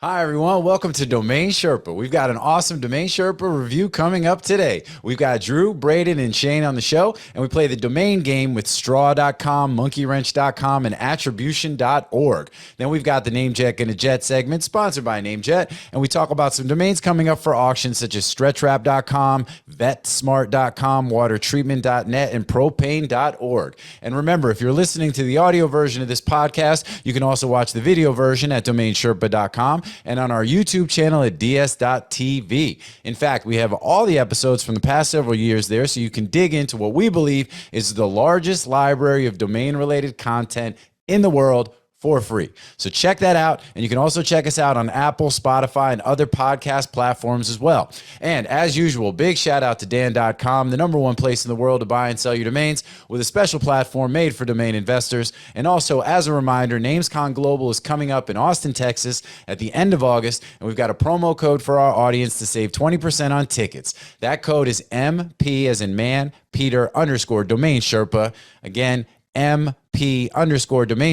Hi, everyone. Welcome to Domain Sherpa. We've got an awesome Domain Sherpa review coming up today. We've got Drew, Braden, and Shane on the show, and we play the domain game with straw.com, monkeywrench.com, and attribution.org. Then we've got the Namejet and a Jet segment sponsored by Namejet, and we talk about some domains coming up for auction such as stretchwrap.com, vetsmart.com, watertreatment.net, and propane.org. And remember, if you're listening to the audio version of this podcast, you can also watch the video version at DomainSherpa.com and on our YouTube channel at ds.tv. In fact, we have all the episodes from the past several years there, so you can dig into what we believe is the largest library of domain-related content in the world for free. So check that out. And you can also check us out on Apple, Spotify, and other podcast platforms as well. And as usual, big shout out to Dan.com, the #1 place in the world to buy and sell your domains, with a special platform made for domain investors. And also, as a reminder, NamesCon Global is coming up in Austin, Texas at the end of August. And we've got a promo code for our audience to save 20% on tickets. That code is MP as in man, Peter _Domain Sherpa. Again, MP_Domain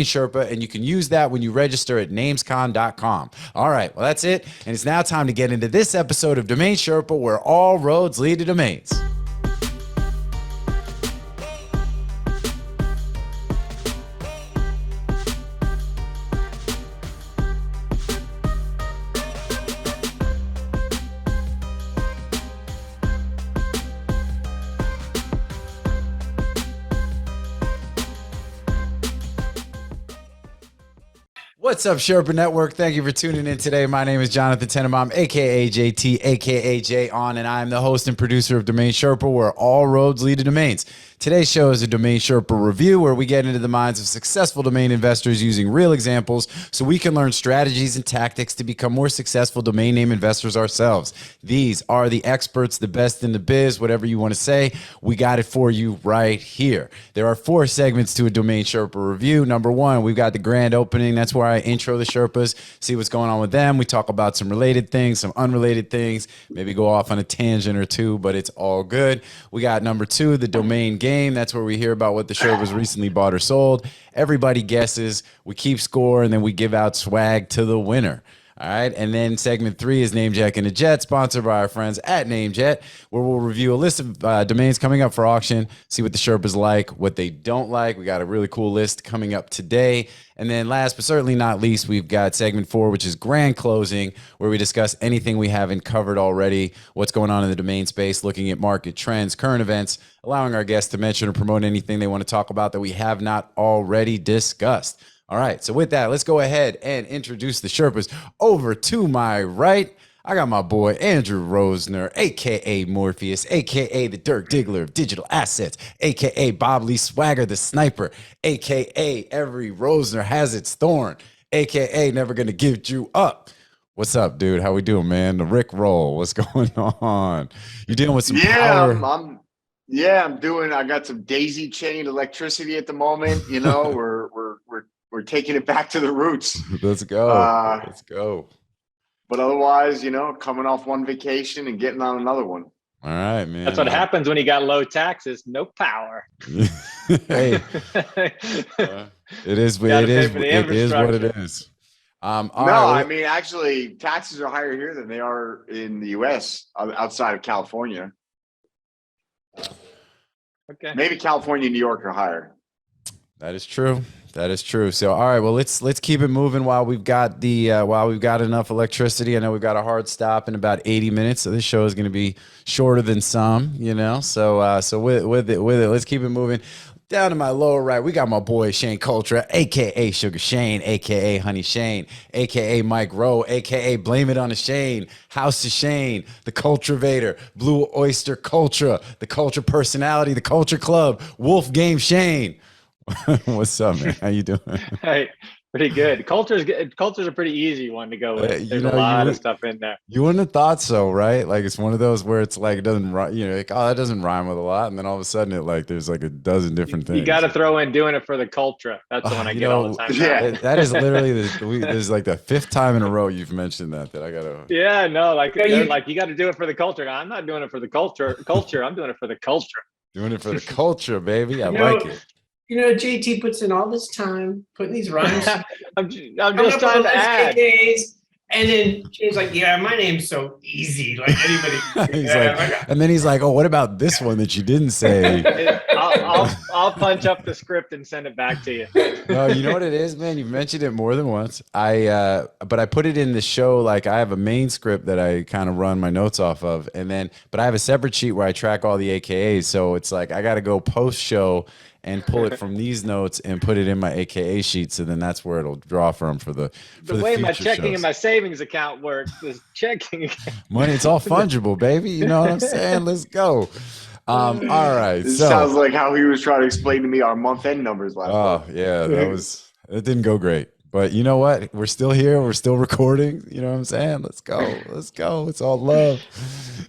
Sherpa, and you can use that when you register at namescon.com. All right, well, that's it. And it's now time to get into this episode of Domain Sherpa, where all roads lead to domains. What's up, Sherpa Network? Thank you for tuning in today. My name is Jonathan Tenenbaum, a.k.a. JT, a.k.a. Jay On, and I'm the host and producer of Domain Sherpa, where all roads lead to domains. Today's show is a Domain Sherpa review, where we get into the minds of successful domain investors using real examples so we can learn strategies and tactics to become more successful domain name investors ourselves. These are the experts, the best in the biz, whatever you want to say. We got it for you right here. There are 4 segments to a Domain Sherpa review. Number 1, we've got the grand opening. That's where I intro the Sherpas, see what's going on with them. We talk about some related things, some unrelated things, maybe go off on a tangent or two, but it's all good. We got number 2, the domain game. That's where we hear about what the Sherpas recently bought or sold. Everybody guesses, we keep score, and then we give out swag to the winner. All right. And then segment 3 is Namejet and a Jet, sponsored by our friends at Namejet, where we'll review a list of domains coming up for auction, see what the Sherpas like, what they don't like. We got a really cool list coming up today. And then last but certainly not least, we've got segment 4, which is grand closing, where we discuss anything we haven't covered already, what's going on in the domain space, looking at market trends, current events, allowing our guests to mention or promote anything they want to talk about that we have not already discussed. All right, so with that, let's go ahead and introduce the Sherpas. Over to my right, I got my boy Andrew Rosner, a.k.a. Morpheus, a.k.a. the Dirk Diggler of digital assets, a.k.a. Bob Lee Swagger, the sniper, a.k.a. every Rosner has its thorn, a.k.a. never gonna give you up. What's up, dude? How we doing, man? The Rick roll. What's going on? You dealing with some power? I'm doing. I got some daisy chained electricity at the moment. You know, we're taking it back to the roots. Let's go. Let's go. But otherwise, you know, coming off one vacation and getting on another one. All right, man. That's what happens when you got low taxes, no power. Hey, it is what it is. I mean, actually, taxes are higher here than they are in the U.S. outside of California. Okay. Maybe California and New York are higher. That is true. That is true. So, all right, well, let's keep it moving while we've got enough electricity. I know we've got a hard stop in about 80 minutes, so this show is going to be shorter than some, you know. So with it, let's keep it moving. Down to my lower right, we got my boy Shane Cultra, a.k.a. Sugar Shane, a.k.a. Honey Shane, a.k.a. Mike Rowe, a.k.a. Blame It on a Shane, House of Shane, the Cultivator, Blue Oyster Culture, the Culture Personality, the Culture Club, Wolf Game Shane. What's up, man? How you doing? Hey, pretty good. Culture's a pretty easy one to go with. There's a lot of stuff in there. You wouldn't have thought so, right? Like, it's one of those where it's like it doesn't rhyme, you know, like, oh, that doesn't rhyme with a lot, and then all of a sudden it like there's like a dozen different things. You got to throw in doing it for the culture. That's the one I get all the time. Yeah, that is literally this is like the 5th time in a row you've mentioned that I gotta. Yeah, no, like they're like, you got to do it for the culture. I'm not doing it for the culture. I'm doing it for the culture. Doing it for the culture, baby. I like it. You know, JT puts in all this time putting these rhymes. I'm just trying to add. AKAs, And then Shane's like, yeah, my name's so easy. Like anybody. He's like, and then he's like, oh, what about this one that you didn't say? I'll punch up the script and send it back to you. No, you know what it is, man? You've mentioned it more than once. But I put it in the show. Like I have a main script that I kind of run my notes off of, but I have a separate sheet where I track all the AKAs. So it's like I got to go post show and pull it from these notes and put it in my AKA sheet. So then that's where it'll draw from for the way my checking shows. and my savings account works. This checking account. Money, it's all fungible, baby. You know what I'm saying? Let's go. All right. This sounds like how he was trying to explain to me our month-end numbers last month. Yeah, it didn't go great. But you know what? We're still here. We're still recording. You know what I'm saying? Let's go. Let's go. It's all love.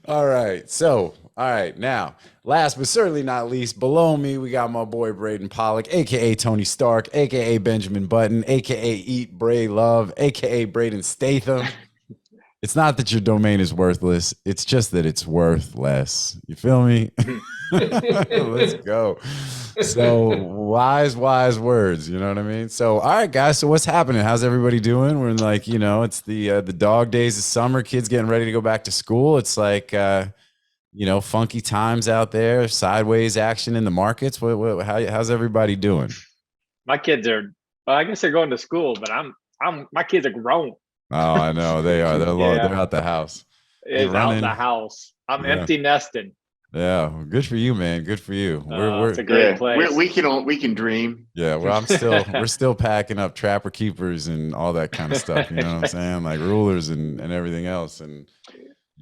All right. So, all right. Now, last but certainly not least, below me, we got my boy Braden Pollock, a.k.a. Tony Stark, a.k.a. Benjamin Button, a.k.a. Eat, Bray, Love, a.k.a. Braden Statham. It's not that your domain is worthless. It's just that it's worth less. You feel me? Let's go. So wise words. You know what I mean? So, all right, guys. So what's happening? How's everybody doing? We're in like, it's the dog days of summer. Kids getting ready to go back to school. It's like, funky times out there. Sideways action in the markets. How's everybody doing? My kids are. Well, I guess they're going to school, but my kids are grown. Oh, I know they are. They're out the house. It's out the house. I'm empty nesting. Yeah, good for you, man. Good for you. It's a great place. We can dream. Yeah, well, we're still packing up trapper keepers and all that kind of stuff. You know what I'm saying? Like rulers and everything else. And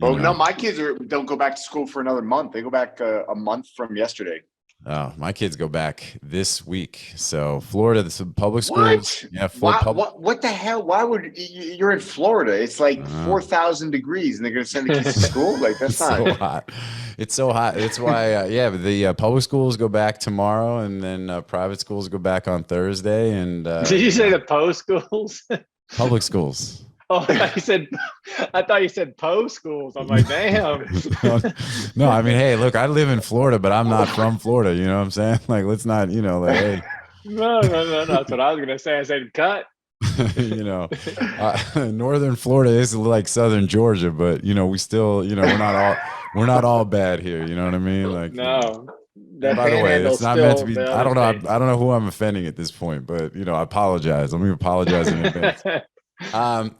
no, my kids don't go back to school for another month. They go back a month from yesterday. Oh, my kids go back this week. So Florida, the public schools. What? Yeah, what the hell? Why would you're in Florida? It's like 4,000 degrees, and they're going to send the kids to school. Like that's not so hot. It's so hot. That's why. The public schools go back tomorrow, and then private schools go back on Thursday. And did you say the post schools? Public schools. Oh, I thought you said post schools. I'm like, damn. No, I mean, hey, look, I live in Florida, but I'm not from Florida. You know what I'm saying? Like, let's not, hey. No. That's what I was gonna say. I said cut. Northern Florida is like Southern Georgia, but we still, we're not all bad here. You know what I mean? Like, no. By the way, it's not meant to be. I don't know who I'm offending at this point, but I apologize. Let me apologize in advance. So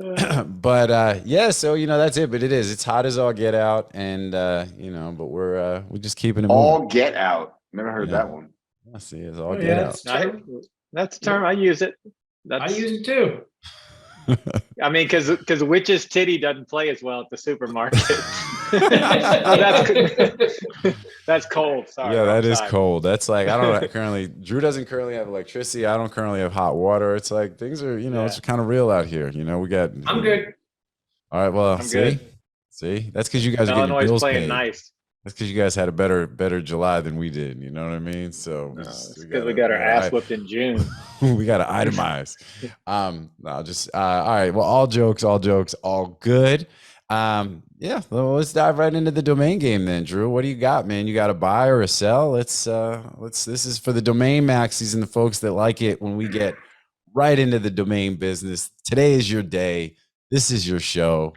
that's it, but it's hot as all get out, and but we're just keeping it moving. All get out. Never heard that one. I see. It's all get out. That's the term. I use it. I use it too. I mean, because witch's titty doesn't play as well at the supermarket. That's cold. Sorry. Yeah, that is cold. That's like, I don't know, currently, Drew doesn't currently have electricity. I don't currently have hot water. It's like things are, it's kind of real out here. I'm good. All right. Well, I'm good. See, that's because you guys are getting your bills paid. Nice. That's because you guys had a better July than we did. You know what I mean? So because we got our ass whipped in June. We got to itemize. All right. Well, all jokes, all good. Well, let's dive right into the domain game then, Drew. What do you got, man? You got a buy or a sell? This is for the domain maxis and the folks that like it when we get right into the domain business. Today is your day. This is your show.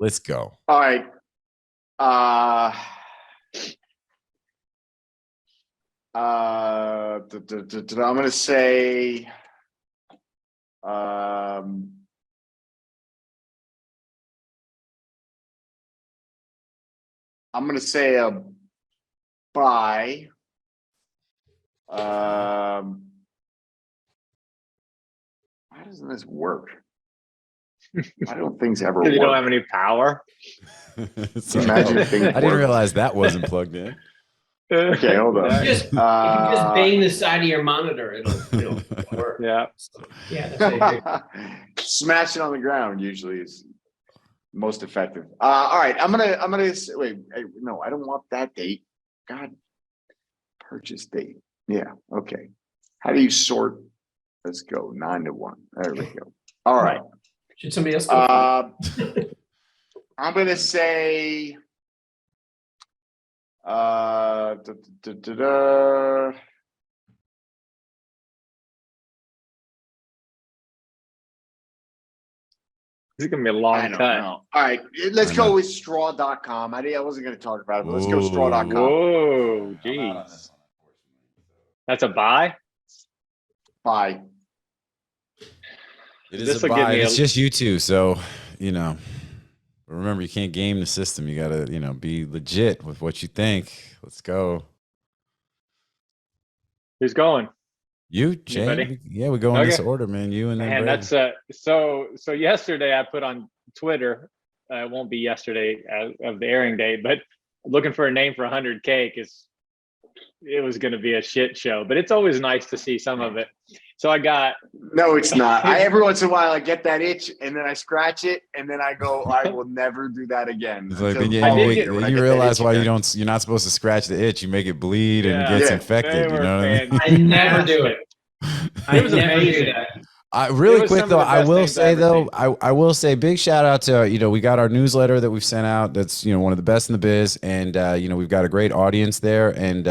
Let's go. All right. I'm going to say, I'm going to say a buy. Why doesn't this work? Why don't things ever work? You don't have any power. Imagine if things I didn't realize that wasn't plugged in. Okay, hold on. If you just bang the side of your monitor, it'll work. Yeah. So, yeah. Smash it on the ground usually is most effective. All right, I'm gonna wait. No, I don't want that date. God, purchase date. Yeah. Okay. How do you sort? Let's go 9 to 1. There we go. All right. Should somebody else go? I'm gonna say. This is gonna be a I long don't cut. know. All right, let's go with straw.com. I wasn't going to talk about it, but let's go with straw.com. Whoa, geez. That's a buy? Bye. It is a buy. It's just you two, so remember, you can't game the system. You gotta, be legit with what you think. Let's go. Who's going? You, Jay. Yeah, we go in this order, man. You and then Braden. That's so yesterday I put on Twitter, it won't be yesterday of the airing date, but looking for a name for 100K because it was going to be a shit show, but it's always nice to see some of it. So I got. No, it's not. Every once in a while I get that itch and then I scratch it and then I go, I will never do that again. It's like, then you realize why you're not supposed to scratch the itch. You make it bleed and it gets infected. You know what I mean? I never do it. I was never amazing. do that. Really quick though, I will say big shout out to, we got our newsletter that we've sent out. That's, one of the best in the biz. And, we've got a great audience there. And,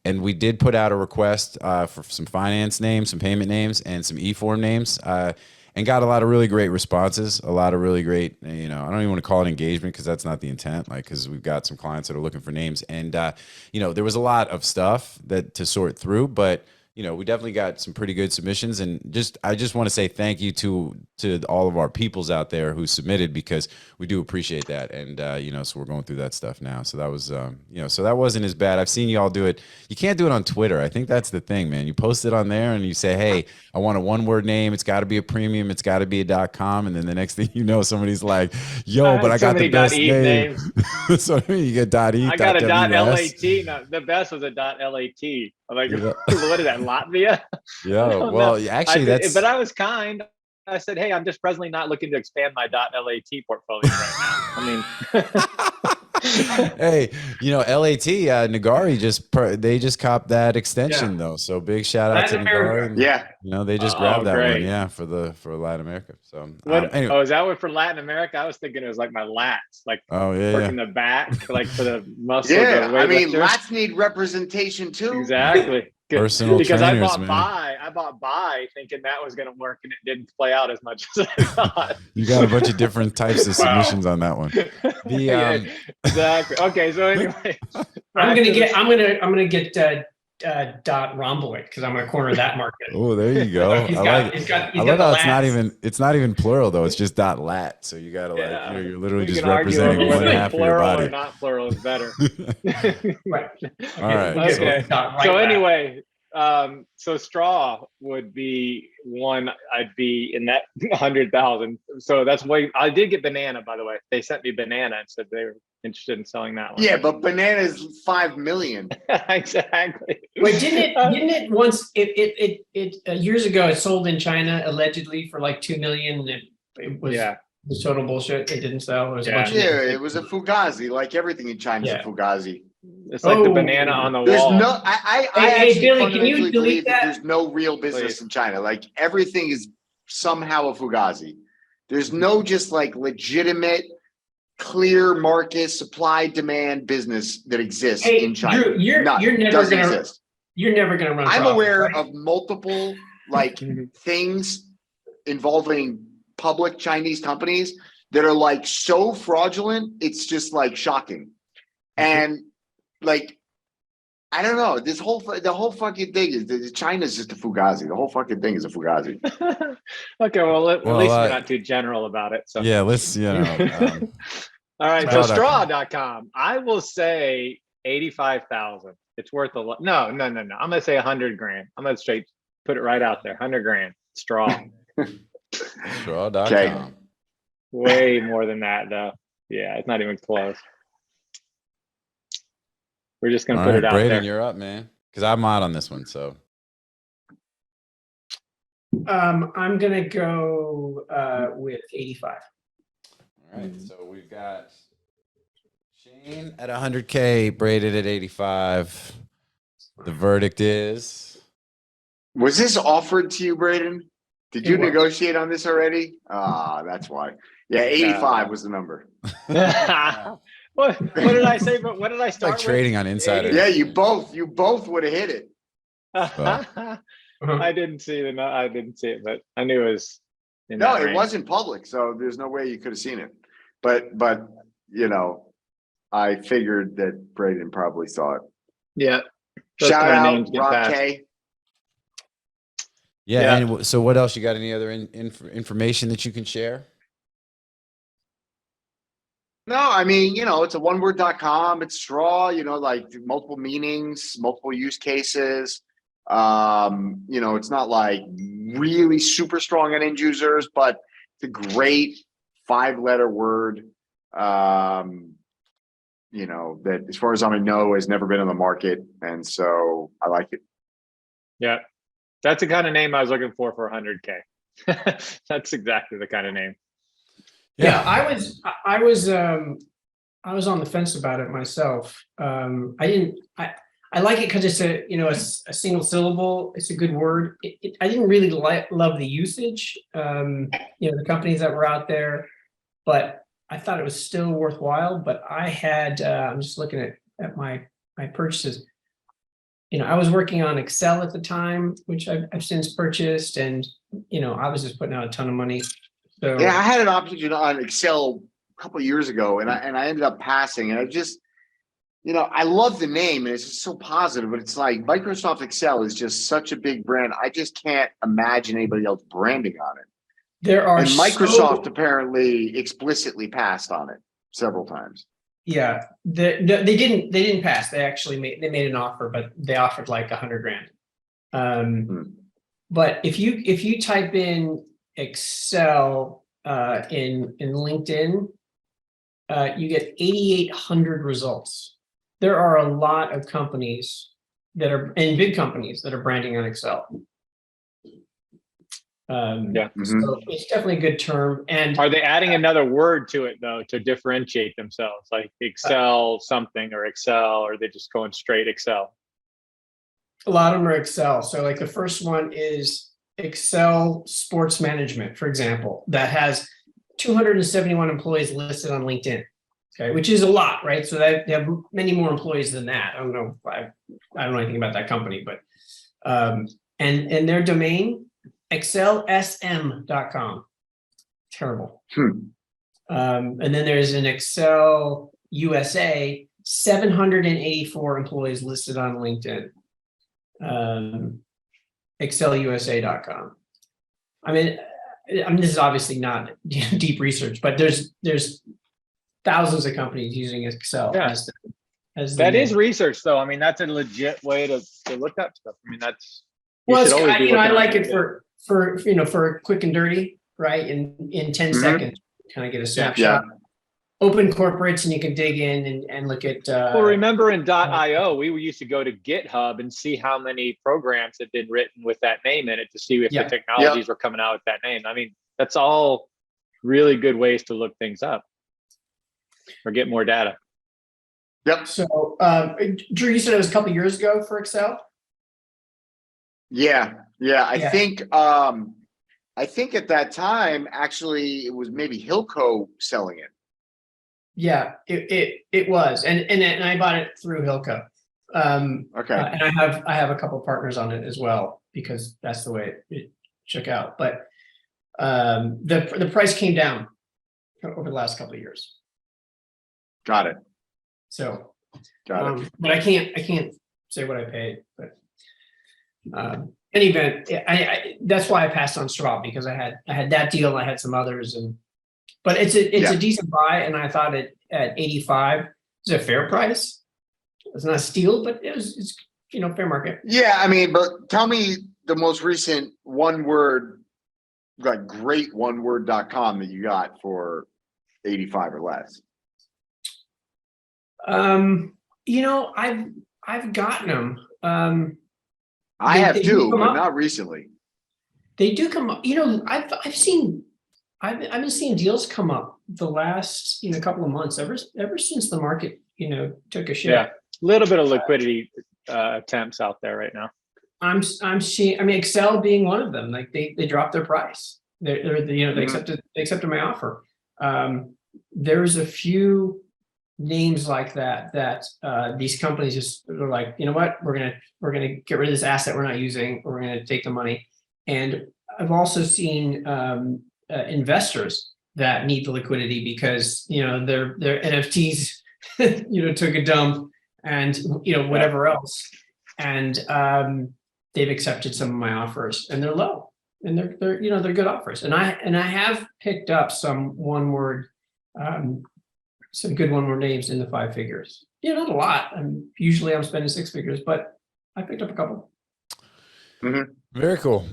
and we did put out a request for some finance names, some payment names, and some e-form names, and got a lot of really great responses, a lot of really great, I don't even want to call it engagement because that's not the intent, because we've got some clients that are looking for names. And, there was a lot of stuff to sort through, but we definitely got some pretty good submissions, and I just want to say thank you to all of our peoples out there who submitted, because we do appreciate that. And so we're going through that stuff now. So that was so that wasn't as bad. I've seen you all do it. You can't do it on Twitter. I think that's the thing, man. You post it on there and you say, hey, I want a one-word name. It's got to be a premium. It's got to be a .com. And then the next thing you know, somebody's like, yo, but I got the best name. So you get .e. I got a .lat. No, the best was a .lat. I'm like, what is that, Latvia? Yeah, well, actually, but I was kind. I said, hey, I'm just presently not looking to expand my .lat portfolio right now. I mean, hey, LAT, Nagari they just copped that extension though. So big shout out to Nagari. Yeah. They just grabbed that one. Yeah, for Latin America. So anyway. Is that what for Latin America? I was thinking it was like my lats, like working the back, like for the muscle. Yeah, I mean, lats need representation too. Exactly. Personal because trainers, I bought buy thinking that was going to work, and it didn't play out as much as I thought. You got a bunch of different types of submissions on that one. Exactly. Okay, so anyway, I'm gonna get dot rhomboid because I'm gonna corner that market. Oh, there you go. I love how it's not even plural though. It's just .lat. So you gotta you're literally just representing one half of your body. Or not plural is better. Right. All right. Okay. So anyway, so straw would be one. I'd be in that 100,000. So that's why I did get banana. By the way, they sent me banana and said they were interested in selling that one. Yeah, but banana is 5 million. Exactly. Wait, didn't it once? It years ago it sold in China allegedly for like 2 million. And it was the total bullshit. It didn't sell. It was a bunch of it was a fugazi. Like everything in China is a fugazi. It's like the banana on the there's wall. No, I hey, Billy, can you believe delete that? There's no real business in China. Like everything is somehow a fugazi. There's no just like legitimate, clear market supply demand business that exists in China. Drew, you're never gonna run. I'm aware of multiple like things involving public Chinese companies that are like so fraudulent, it's just like shocking. And like, I don't know. The whole fucking thing is China's just a fugazi. The whole fucking thing is a fugazi. Okay, well, at least we're not too general about it. So yeah, let's all right, so straw.com. I will say 85,000. It's worth a lot. No. I'm gonna say 100 grand. I'm gonna straight put it right out there. 100 grand. Straw. Straw.com. Okay. Way more than that though. Yeah, it's not even close. We're just gonna put it out Braden, there. You're up, man. Because I'm out on this one. So I'm gonna go with 85. All right. So we've got Shane at 100K, Braden at 85. The verdict is. Was this offered to you, Braden? Did you negotiate on this already? That's why. Yeah, 85 was the number. What did I say? But what did I start like trading on Insider. Yeah, you both would have hit it. I didn't see it, but I knew it was in No, that it range. wasn't public, so there's no way you could have seen it. But you know, I figured that Braden probably saw it. Yeah. Those Shout kind of out names get Rock passed. K. Yeah. Yeah. And so, what else? You got any other information that you can share? No, I mean, it's a oneword.com. It's straw, like multiple meanings, multiple use cases. It's not like really super strong on end users, but it's a great 5-letter word. That as far as I know has never been in the market. And so I like it. Yeah. That's the kind of name I was looking for 100K. That's exactly the kind of name. Yeah, I was on the fence about it myself. I like it because it's a single syllable. It's a good word. I didn't really love the usage, the companies that were out there, but I thought it was still worthwhile. But I had, I'm just looking at my purchases. I was working on Excel at the time, which I've since purchased, and I was just putting out a ton of money. So yeah, I had an option on Excel a couple of years ago, and I ended up passing. And I just, I love the name, and it's just so positive. But it's like Microsoft Excel is just such a big brand. I just can't imagine anybody else branding on it. there are And Microsoft apparently explicitly passed on it several times. Yeah, they didn't pass. They actually made an offer, but they offered like $100,000. But if you type in Excel in LinkedIn, you get 8,800 results. There are a lot of companies big companies that are branding on Excel. Yeah. So it's definitely a good term. And are they adding another word to it though to differentiate themselves, like Excel something or Excel, or are they just going straight Excel? A lot of them are Excel. So like the first one is Excel Sports Management, for example, that has 271 employees listed on LinkedIn. Okay, which is a lot, right? So they have many more employees than that. I don't know anything about that company, but and their domain, excelsm.com. Terrible. And then there's an Excel USA, 784 employees listed on LinkedIn. excelusa.com. I mean, this is obviously not deep research, but there's thousands of companies using Excel. Yeah. as that is research, though. I mean, that's a legit way to look up stuff. I mean, that's I like it for quick and dirty, right? In 10 seconds, kind of get a snapshot. Yeah. Open corporates, and you can dig in and look at. Well, remember in .io, we used to go to GitHub and see how many programs had been written with that name in it to see if the technologies were coming out with that name. I mean, that's all really good ways to look things up or get more data. Yep. So, Drew, you said it was a couple of years ago for Excel. Yeah. I think at that time, actually, it was maybe Hilco selling it. Yeah, it was, and I bought it through Hilco. Okay. And I have a couple of partners on it as well because that's the way it shook out. But the price came down over the last couple of years. Got it. So, Got it. but I can't say what I paid. But any event, that's why I passed on straw, because I had that deal and I had some others, but it's a decent buy, and I thought it at 85 is a fair price. It's not a steal, but it's fair market. Yeah, I mean, but tell me the most recent one word, like great oneword.com that you got for 85 or less. I've gotten them. I have too, but not recently. They do come up. I've been seeing deals come up the last couple of months ever since the market took a shift. Yeah, a little bit of liquidity attempts out there right now. I'm seeing. I mean, Excel being one of them. Like they dropped their price. They accepted my offer. There's a few names like that these companies just are like, you know what, we're gonna get rid of this asset we're not using, or we're gonna take the money. And I've also seen investors that need the liquidity because their NFTs took a dump and whatever else, and they've accepted some of my offers and they're low and they're good offers, and I have picked up some one word some good one word names in the 5 figures. Not a lot. Usually I'm spending 6 figures, but I picked up a couple. Very cool.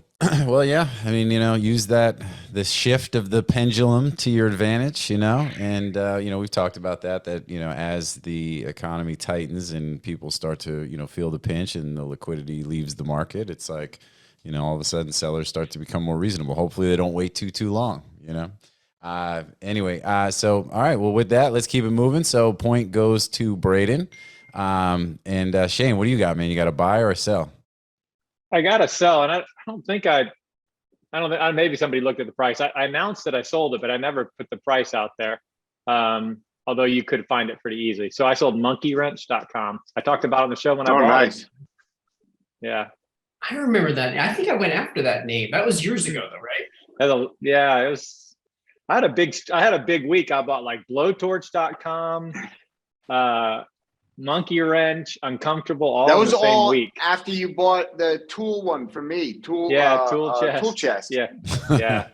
Well, yeah, I mean, use the shift of the pendulum to your advantage, and, we've talked about that, as the economy tightens and people start to, feel the pinch and the liquidity leaves the market, it's like, all of a sudden sellers start to become more reasonable. Hopefully they don't wait too long, Anyway, so, all right, well, with that, let's keep it moving. So point goes to Braden. And Shane, what do you got, man? You got a buy or a sell? I got to sell, and I don't think maybe somebody looked at the price. I announced that I sold it, but I never put the price out there. Although you could find it pretty easily. So I sold monkeywrench.com. I talked about it on the show when I bought it. Yeah. I remember that. I think I went after that name. That was years ago though, right? Yeah, it was. I had a big week. I bought like blowtorch.com, Monkey Wrench, Uncomfortable, all that in was the same all week. After you bought the tool one from me. Tool chest. Yeah.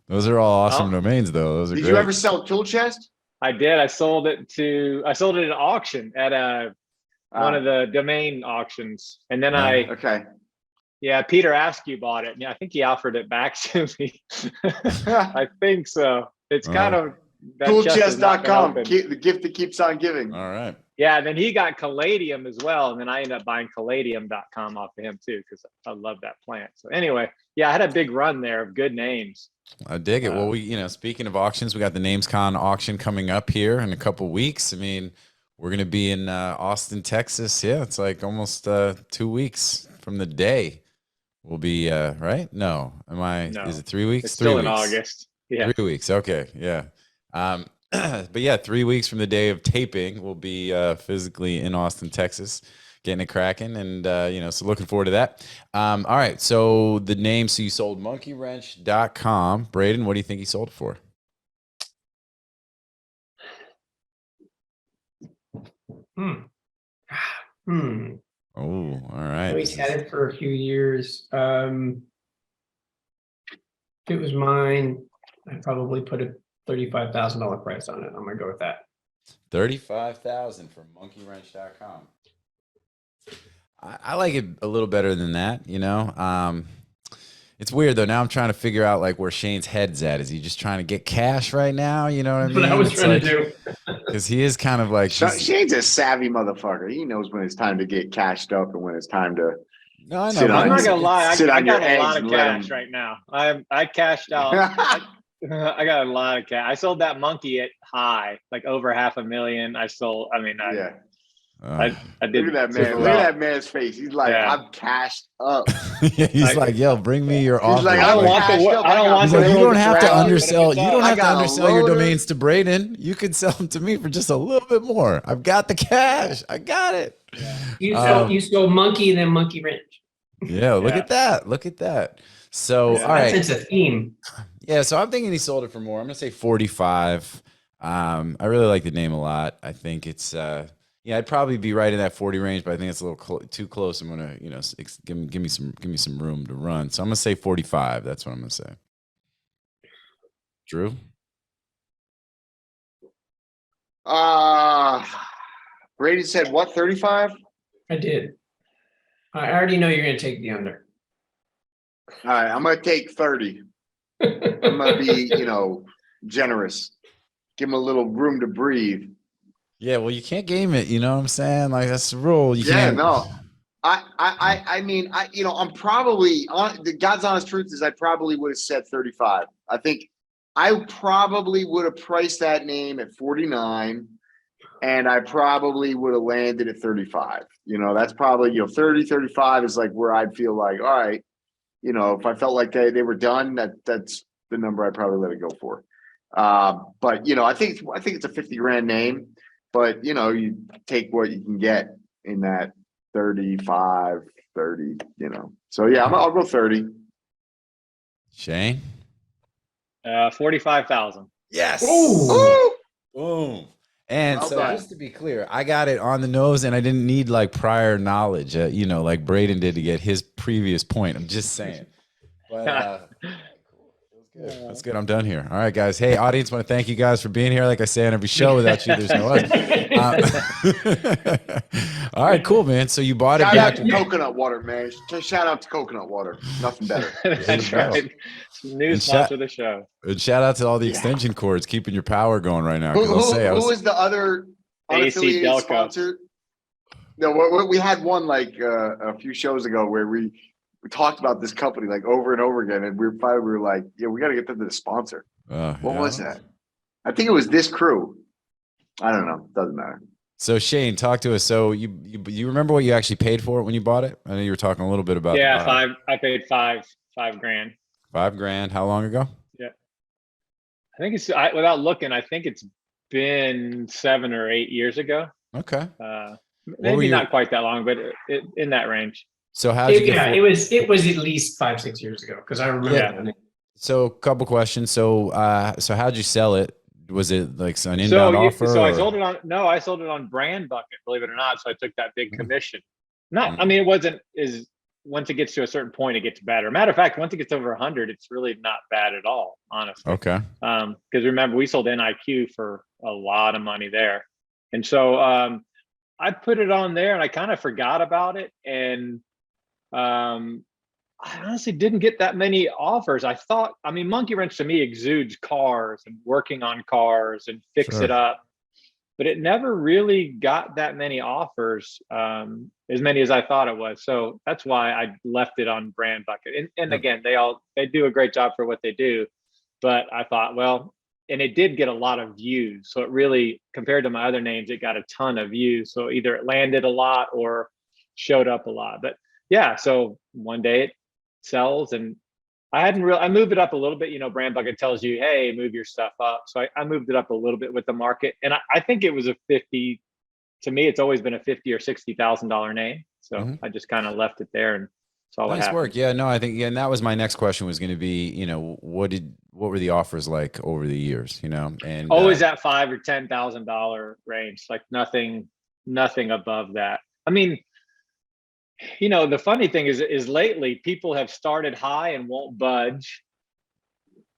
Those are all awesome domains, though. Those are Did great. you ever sell tool chest? I did. I sold it at an auction at one of the domain auctions, and then Peter Askew bought it. Yeah, I think he offered it back to me. I think so. It's kind of toolchest.com, the gift that keeps on giving. All right. Yeah, and then he got Caladium as well, and then I ended up buying Caladium.com off of him too because I love that plant. So anyway, yeah, I had a big run there of good names. I dig it. Well, we, speaking of auctions, we got the NamesCon auction coming up here in a couple weeks. I mean, we're going to be in Austin, Texas. Yeah, it's like almost 2 weeks from the day. We'll be right? No, is it 3 weeks? It's 3 still weeks. in August. Yeah, 3 weeks. Okay, yeah. But yeah, 3 weeks from the day of taping, we'll be physically in Austin, Texas, getting it cracking, and so looking forward to that. All right, so the name. So you sold monkeywrench.com. Braden, what do you think he sold it for? Oh, all right. So he's had it for a few years. If it was mine, I'd probably put a $35,000 price on it. I'm gonna go with that. $35,000 for monkeywrench.com. I like it a little better than that, It's weird though. Now I'm trying to figure out like where Shane's head's at. Is he just trying to get cash right now? You know what I mean? That's what I was trying to do. Because he is kind of like Shane's a savvy motherfucker. He knows when it's time to get cashed up and when it's time to. No, I know. I'm not gonna lie. I got a lot of and cash right now. I cashed out. I got a lot of cash. I sold that monkey at high, like over $500,000. I sold. I mean, I did. Look at that man. Look at that man's face. He's like, I'm cashed up. He's like, yo, bring me your offer. Like, I don't want the you don't have to undersell. You don't have to got a undersell your loader. domains to Braden. You can sell them to me for just a little bit more. I've got the cash. I got it. You sold monkey and then monkey wrench. Yeah, look at that. Look at that. So, all right. It's a theme. Yeah, so I'm thinking he sold it for more. I'm gonna say 45. I really like the name a lot. I think it's I'd probably be right in that 40 range, but I think it's a little too close. I'm gonna give me some room to run. So I'm gonna say 45. That's what I'm gonna say. Drew. Brady said what? 35. I did. I already know you're gonna take the under. All right, I'm gonna take 30. I'm gonna be, generous. Give him a little room to breathe. Yeah, well, you can't game it. You know what I'm saying? Like that's the rule. You can't. No. I mean, I'm probably the God's honest truth is I probably would have said 35. I think I probably would have priced that name at 49, and I probably would have landed at 35. That's probably 30, 35 is like where I'd feel like, all right, if I felt like they were done, that's the number I'd probably let it go for. But I think it's a 50 grand name, but you take what you can get in that 35, 30, So yeah, I'll go 30. Shane. 45,000. Yes. Ooh. Boom. And Well so done. just to be clear, I got it on the nose and I didn't need like prior knowledge, like Braden did to get his previous point. I'm just saying. But that's good. I'm done here. All right, guys. Hey, audience, want to thank you guys for being here. Like I say on every show, without you, there's no us. All right, cool, man. So you bought it Shout out back. to coconut water, man. Just shout out to coconut water. Nothing better. That's you go. right. New And sponsor of the show. And shout out to all the Yeah. extension cords keeping your power going right now. Who, Because I'll say who was the other AC unaffiliated Delco. sponsor? No, we had one like a few shows ago where we talked about this company like over and over again, and we were like, yeah, we got to get them to the sponsor. What was that? I think it was this crew. I don't know. Doesn't matter. So Shane, talk to us. So you remember what you actually paid for it when you bought it? I know you were talking a little bit about. Yeah, I paid $5 grand. $5,000. How long ago? Yeah, I think it's without looking. I think it's been 7 or 8 years ago. Okay. Maybe not quite that long, but in that range. So how did you get? It was at least 5-6 years ago because I remember. Yeah. So a couple questions. So how'd you sell it? Was it like an inbound offer? So I sold it on Brand Bucket, believe it or not. So I took that big commission. I mean, it wasn't once it gets to a certain point, it gets better. Matter of fact, once it gets over 100, it's really not bad at all, honestly. Okay. Because remember, we sold NIQ for a lot of money there. And so I put it on there and I kind of forgot about it. And I honestly didn't get that many offers. Monkey Wrench to me exudes cars and working on cars and fix it up, but it never really got that many offers, as many as I thought it was. So that's why I left it on Brand Bucket. And again, they do a great job for what they do, but I thought, well, and it did get a lot of views. So it really, compared to my other names, it got a ton of views. So either it landed a lot or showed up a lot. But yeah, so one day it sells, and I moved it up a little bit. Brand Bucket tells you, hey, move your stuff up. So I moved it up a little bit with the market, and I think it was a 50. To me, it's always been a $50,000 or $60,000 name. So I just kind of left it there and saw what happened. Nice work. Yeah, no, I think, and that was my next question was going to be, what were the offers like over the years, and always that $5,000 or $10,000 range, like nothing above that. I mean, the funny thing is lately people have started high and won't budge,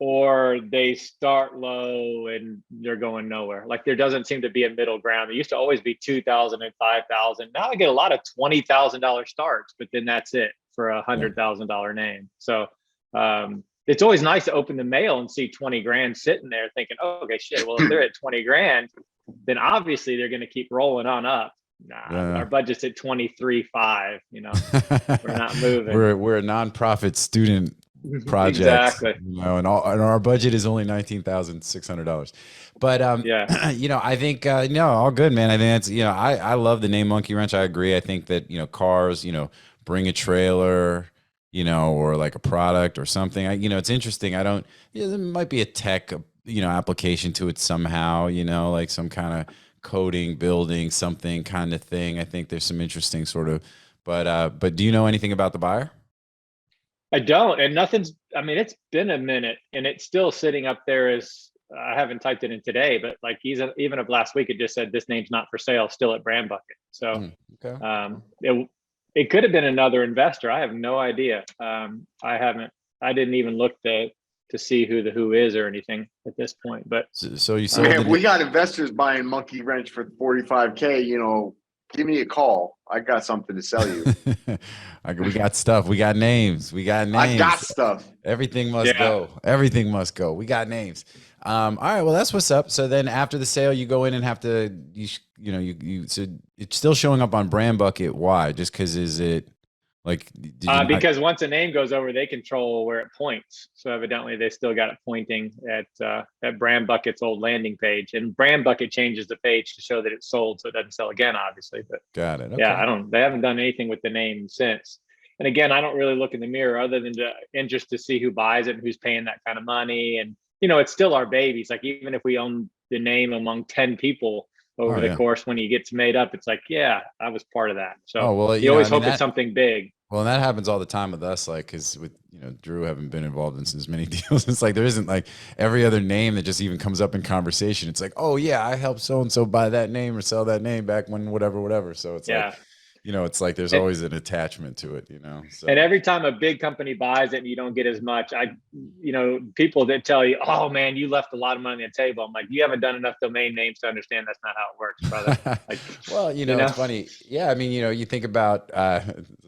or they start low and they're going nowhere. Like there doesn't seem to be a middle ground. There used to always be 2,000 and 5,000. Now I get a lot of $20,000 starts, but then that's it for $100,000 name. So it's always nice to open the mail and see 20 grand sitting there thinking, oh, okay, shit. Well, if they're at 20 grand, then obviously they're going to keep rolling on up. Our budget's at 23.5, we're not moving. We're a nonprofit student project, exactly. And our budget is only $19,600. But I think all good, man. I think that's I love the name Monkey Wrench. I agree. I think that cars, bring a trailer, or like a product or something. It's interesting. There might be a tech application to it somehow. Like some kind of coding, building something kind of thing. I think there's some interesting sort of. But do you know anything about the buyer? I don't, and it's been a minute, and it's still sitting up there as I haven't typed it in today, but like even of last week, it just said this name's not for sale, still at Brand Bucket. So it could have been another investor. I have no idea. I didn't even look to see who the who is or anything at this point. But so you sold we got investors buying Monkey Wrench for 45K. Give me a call. I got something to sell you. We got stuff. We got names. I got stuff. Everything must go. Everything must go. We got names. All right. Well, that's what's up. So then after the sale, you go in and have to, so it's still showing up on Brand Bucket. Why? Just because is it like? Because once a name goes over, they control where it points. So evidently they still got it pointing at Brand Bucket's old landing page, and Brand Bucket changes the page to show that it's sold, so it doesn't sell again, obviously. But got it. Okay. Yeah, they haven't done anything with the name since. And again, I don't really look in the mirror other than just to see who buys it and who's paying that kind of money. And it's still our babies. Like even if we own the name among 10 people over the course, when he gets made up, it's like, yeah, I was part of that. So you always hope it's something big. Well, and that happens all the time with us, like, because with Drew haven't been involved in as many deals. It's like there isn't like every other name that just even comes up in conversation. It's like, oh yeah, I helped so and so buy that name or sell that name back when whatever. So it's like, it's like there's always an attachment to it, So. And every time a big company buys it and you don't get as much, people that tell you, oh man, you left a lot of money on the table. I'm like, you haven't done enough domain names to understand that's not how it works, brother. Like, well, it's funny. Yeah. I mean, you think about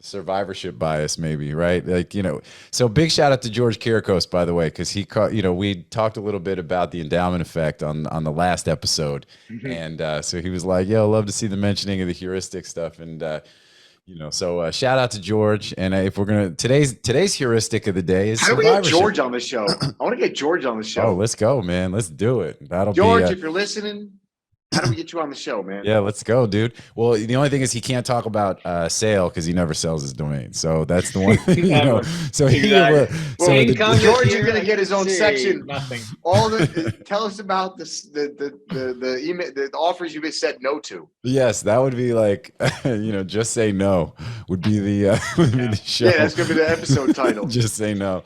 survivorship bias maybe, right? Like, so big shout out to George Kirikos, by the way, because he caught, we talked a little bit about the endowment effect on the last episode. And so he was like, yo, love to see the mentioning of the heuristic stuff. And, so shout out to George. And if we're going to, today's heuristic of the day is how do we get George on the show? I want to get George on the show. Oh, let's go, man. Let's do it. That'll George, be if you're listening, how do we get you on the show, man? Yeah, let's go, dude. Well, the only thing is he can't talk about sale because he never sells his domain. So that's the one thing, So George is going to get his own section. Nothing. Tell us about the email, the offers you've been said no to. Yes, that would be like, just say no would be the show. Yeah, that's going to be the episode title. Just say no.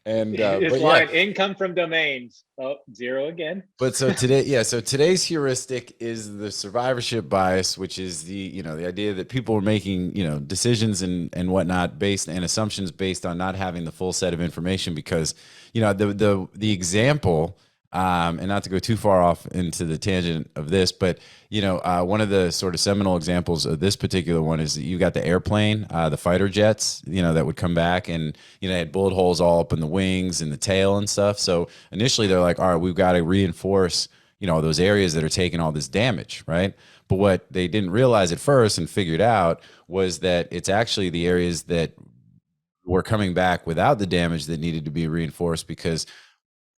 And income from domains. Oh, 0 again. But so today's heuristic is the survivorship bias, which is the idea that people are making, decisions and whatnot and assumptions based on not having the full set of information because, the example, and not to go too far off into the tangent of this, but one of the sort of seminal examples of this particular one is that you got the airplane, the fighter jets, that would come back and they had bullet holes all up in the wings and the tail and stuff. So initially they're like, all right, we've got to reinforce those areas that are taking all this damage, right? But what they didn't realize at first and figured out was that it's actually the areas that were coming back without the damage that needed to be reinforced because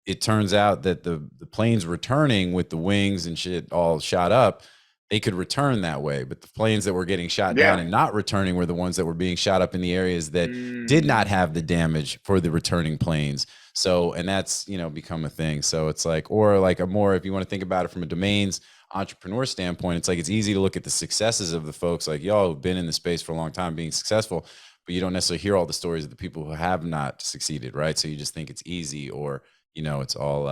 it turns out that the planes returning with the wings and shit all shot up, they could return that way. But the planes that were getting shot down and not returning were the ones that were being shot up in the areas that did not have the damage for the returning planes. So, and that's, become a thing. So it's like, or like if you want to think about it from a domains entrepreneur standpoint, it's like, it's easy to look at the successes of the folks like y'all who've been in the space for a long time being successful, but you don't necessarily hear all the stories of the people who have not succeeded. Right. So you just think it's easy or, it's all,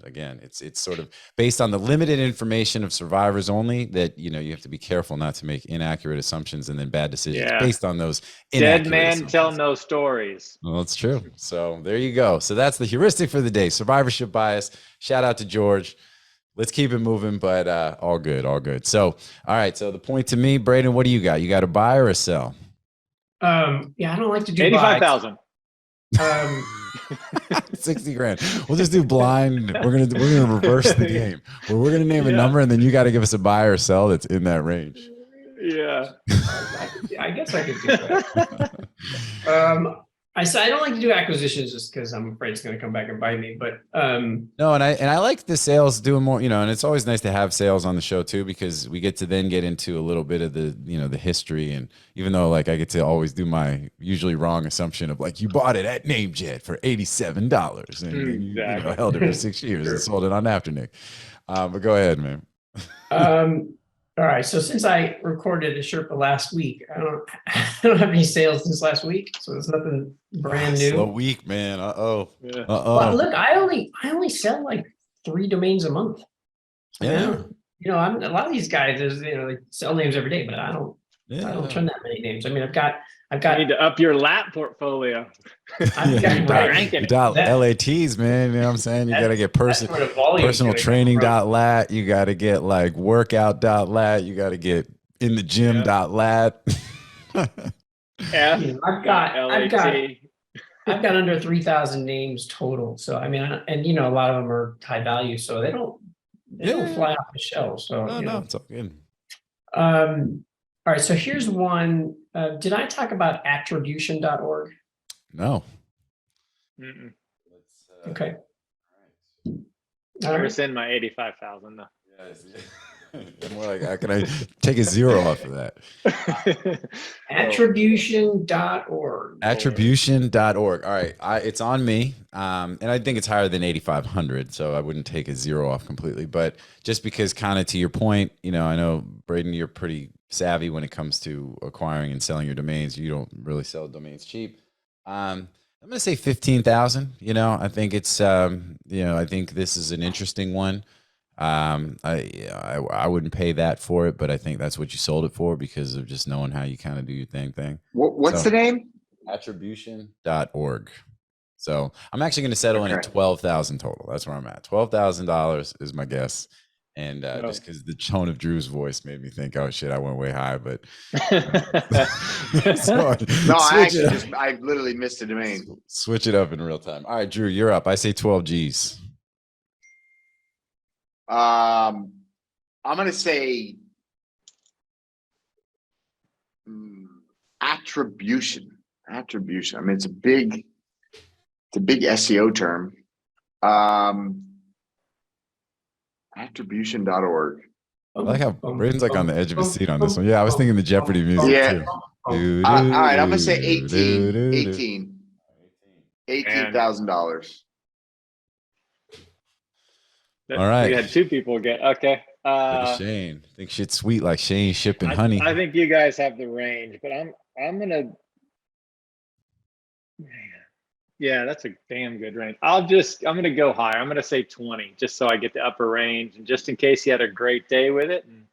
again, it's sort of based on the limited information of survivors only that, you have to be careful not to make inaccurate assumptions and then bad decisions based on those inaccurate dead man assumptions. tell no stories. Well, that's true. So there you go. So that's the heuristic for the day. Survivorship bias. Shout out to George. Let's keep it moving, but all good, all good. So, all right. So the point to me, Braden, what do you got? You got a buy or a sell? I don't like to do 85,000. 60 grand. We'll just do blind. We're gonna reverse the game. Where we're gonna name a number, and then you got to give us a buy or sell that's in that range. Yeah. I guess I could do that. I don't like to do acquisitions just because I'm afraid it's going to come back and bite me. But no, and I like the sales doing more, and it's always nice to have sales on the show too because we get to then get into a little bit of the the history, and even though like I get to always do my usually wrong assumption of like you bought it at NameJet for $87 and you held it for 6 years and sold it on Afternic. But go ahead, man. All right. So since I recorded a Sherpa last week, I don't have any sales since last week. So there's nothing brand new. Slow week, man. Well, look, I only sell like 3 domains a month. Yeah. I'm a lot of these guys, they sell names every day, but I don't turn that many names. I mean, I've got. You need to up your lat portfolio. You got LATs, man. You know what I'm saying? You got to get personal training.lat. You got to get like workout.lat. You got to get in the gym.lat. I've got under 3,000 names total. So, I mean, and a lot of them are high value, so they don't fly off the shelf. So, no, it's all good. All right, so here's one. Did I talk about attribution.org? No. Okay. Never send my 85,000 though. More like, how can I take a 0 off of that? Attribution.org. Attribution.org. All right. It's on me. And I think it's higher than 8,500. So I wouldn't take a 0 off completely. But just because kind of to your point, I know, Braden, you're pretty savvy when it comes to acquiring and selling your domains. You don't really sell domains cheap. I'm going to say 15,000. You know, I think it's I think this is an interesting one. I wouldn't pay that for it, but I think that's what you sold it for because of just knowing how you kind of do your thing. What's the name? Attribution.org. So I'm actually going to settle in at 12,000 total. That's where I'm at. $12,000 is my guess. And just because the tone of Drew's voice made me think, oh shit, I went way high. But I literally missed the domain. Switch it up in real time. All right, Drew, you're up. I say 12 G's. I'm gonna say attribution. Attribution. I mean, it's a big SEO term. Attribution.org. I like how Braden's like on the edge of his seat on this one. Yeah, I was thinking the Jeopardy music too. All right, I'm gonna say 18,000. All right. You had two people get okay. Shane, I think shit's sweet like Shane shipping honey. I think you guys have the range, but I'm gonna. Yeah, that's a damn good range. I'm gonna go higher. I'm gonna say 20, just so I get the upper range, and just in case you had a great day with it, and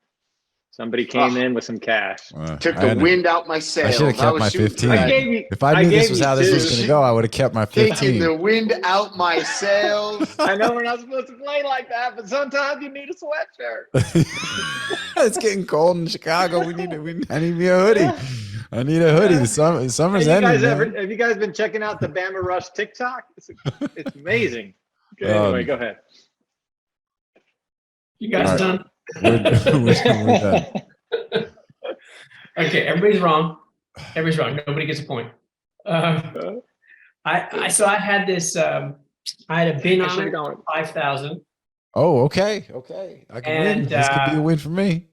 somebody came in with some cash. Took the wind out my sails. I should have kept my 15. If I knew this was how this was gonna go, I would have kept my 15. Taking the wind out my sails. I know we're not supposed to play like that, but sometimes you need a sweatshirt. It's getting cold in Chicago. I need me a hoodie. I need a hoodie. The summer's ending. Have you guys been checking out the Bama Rush TikTok? It's amazing. Okay, anyway, go ahead. You guys done? We're done. Okay, everybody's wrong. Nobody gets a point. I had this. I had a bin on it, 5,000. Oh, okay. I can win. This could be a win for me.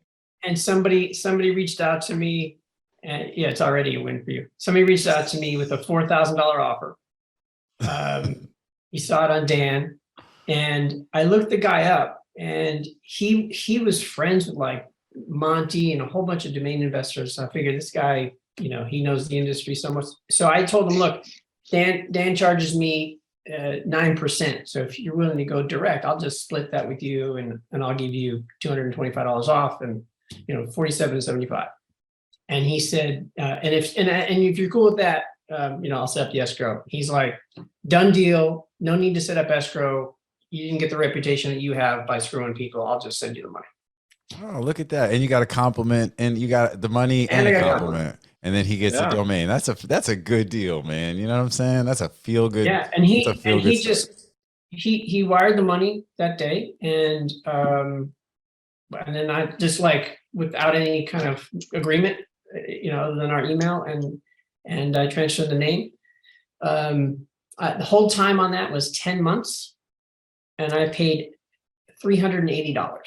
And somebody reached out to me. And yeah, it's already a win for you. Somebody reached out to me with a $4,000 offer. He saw it on Dan, and I looked the guy up, and he was friends with like Monty and a whole bunch of domain investors. So I figured this guy, he knows the industry so much. So I told him, look, Dan charges me 9%. So if you're willing to go direct, I'll just split that with you, and I'll give you $225 off, and $47.75. And he said, and if you're cool with that, I'll set up the escrow. He's like, done deal. No need to set up escrow. You didn't get the reputation that you have by screwing people. I'll just send you the money. Oh, look at that. And you got a compliment, and you got the money and a compliment. And then he gets the domain. That's a good deal, man. You know what I'm saying? That's a feel good. Yeah. And he wired the money that day. And then I just without any kind of agreement, than our email, and I transferred the name. The whole time on that was 10 months, and I paid $380.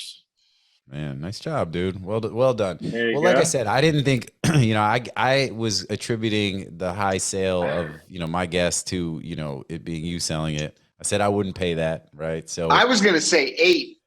Man, nice job, dude. Well done. Well, like I said, I didn't think, I was attributing the high sale of, my guess to, it being you selling it. I said I wouldn't pay that, right? So I was gonna say 8,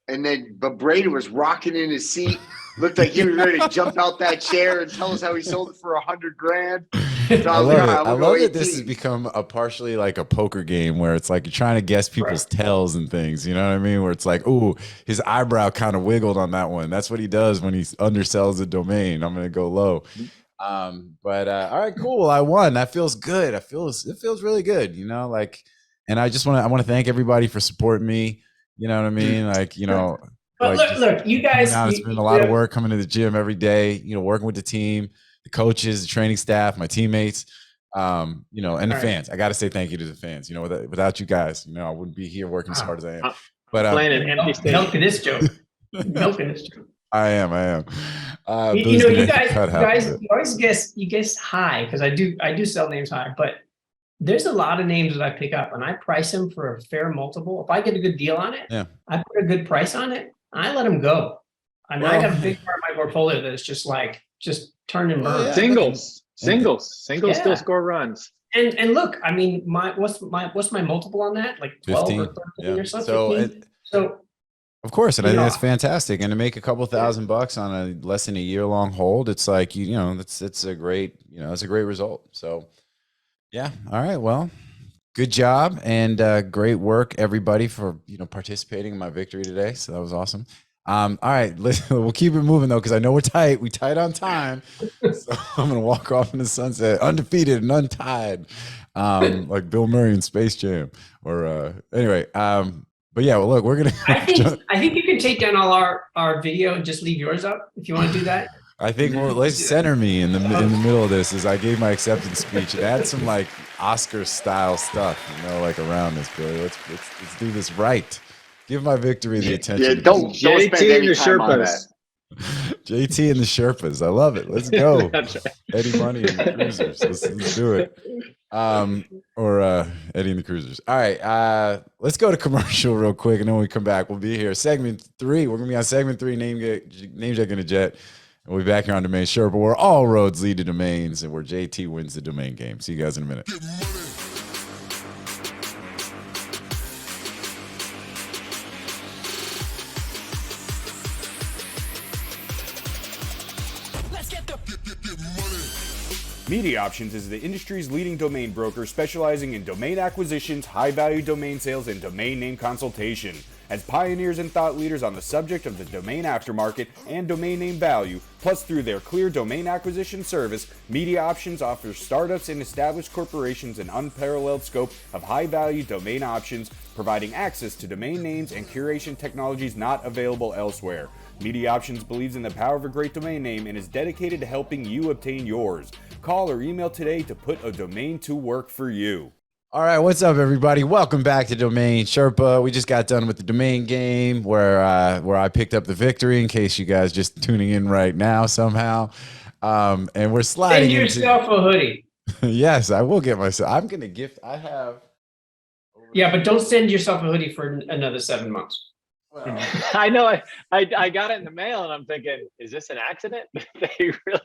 but Braden was rocking in his seat. Looked like he was ready to jump out that chair and tell us how he sold it for $100,000. So I love that this has become a partially like a poker game where it's like you're trying to guess people's tells and things. You know what I mean? Where it's like, ooh, his eyebrow kind of wiggled on that one. That's what he does when he undersells a domain. I'm gonna go low. All right, cool. I won. That feels good. It feels really good. And I want to thank everybody for supporting me. You know what I mean? But look, you guys. It's been a lot of work coming to the gym every day. Working with the team, the coaches, the training staff, my teammates, and the fans. I got to say thank you to the fans. Without you guys, I wouldn't be here working as hard as I am. But playing an empty stage. Milking this joke. I am. You guys always guess high because I do sell names high, but there's a lot of names that I pick up and I price them for a fair multiple. If I get a good deal on it, I put a good price on it. I let them go. I got a big part of my portfolio that's just turn and burn. Singles still score runs. And look, I mean, what's my multiple on that? Like 12 or 13 or something. So Of course, and I You think know, that's fantastic. And to make a couple $1,000 on a less than a year long hold, it's like you know, it's a great it's a great result. So yeah, all right, well, good job and great work, everybody, for participating in my victory today. So that was awesome. All right, we'll keep it moving though, because I know we're tight. We tight on time, so I'm gonna walk off in the sunset, undefeated and untied, like Bill Murray in Space Jam. Or anyway, but yeah, well, look, we're gonna. I think you can take down all our video and just leave yours up if you want to do that. I think let's center me in the middle of this as I gave my acceptance speech and add some like Oscar style stuff, like around this, Billy. Let's do this right. Give my victory the attention. Yeah, don't spend any time on that. JT and the Sherpas. I love it. Let's go. That's right. Eddie Money and the Cruisers. Let's do it. Or Eddie and the Cruisers. All right. Let's go to commercial real quick, and then when we come back, we'll be here. Segment 3. We're gonna be on segment 3. Name check in a jet. And we'll be back here on Domain Sherpa, where all roads lead to domains, and where JT wins the domain game. See you guys in a minute. Media Options is the industry's leading domain broker specializing in domain acquisitions, high-value domain sales, and domain name consultation. As pioneers and thought leaders on the subject of the domain aftermarket and domain name value, plus through their clear domain acquisition service, Media Options offers startups and established corporations an unparalleled scope of high-value domain options, providing access to domain names and curation technologies not available elsewhere. Media Options believes in the power of a great domain name and is dedicated to helping you obtain yours. Call or email today to put a domain to work for you. All right, what's up, everybody? Welcome back to Domain Sherpa. We just got done with the domain game where I picked up the victory. In case you guys just tuning in right now somehow, and we're sliding Send yourself a hoodie. Yes, I will get myself. I'm gonna gift. I have. Yeah, but don't send yourself a hoodie for another 7 months. Well, I know. I got it in the mail, and I'm thinking, is this an accident? They really.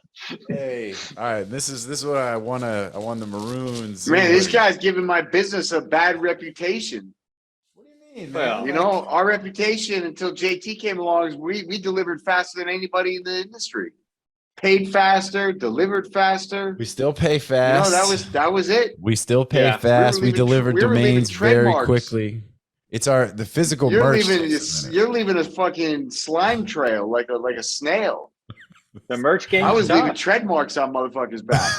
hey, all right. This is what I want. I won the maroons. Man, this guy's giving my business a bad reputation. What do you mean? Well, man? Our reputation until JT came along is we delivered faster than anybody in the industry. Paid faster, delivered faster. We still pay fast. That was it. We still pay Yeah. fast. We deliver domains very trademarks. quickly. It's the physical You're merch. leaving a fucking slime trail like a snail. The merch game. I was leaving tread marks on motherfuckers' back.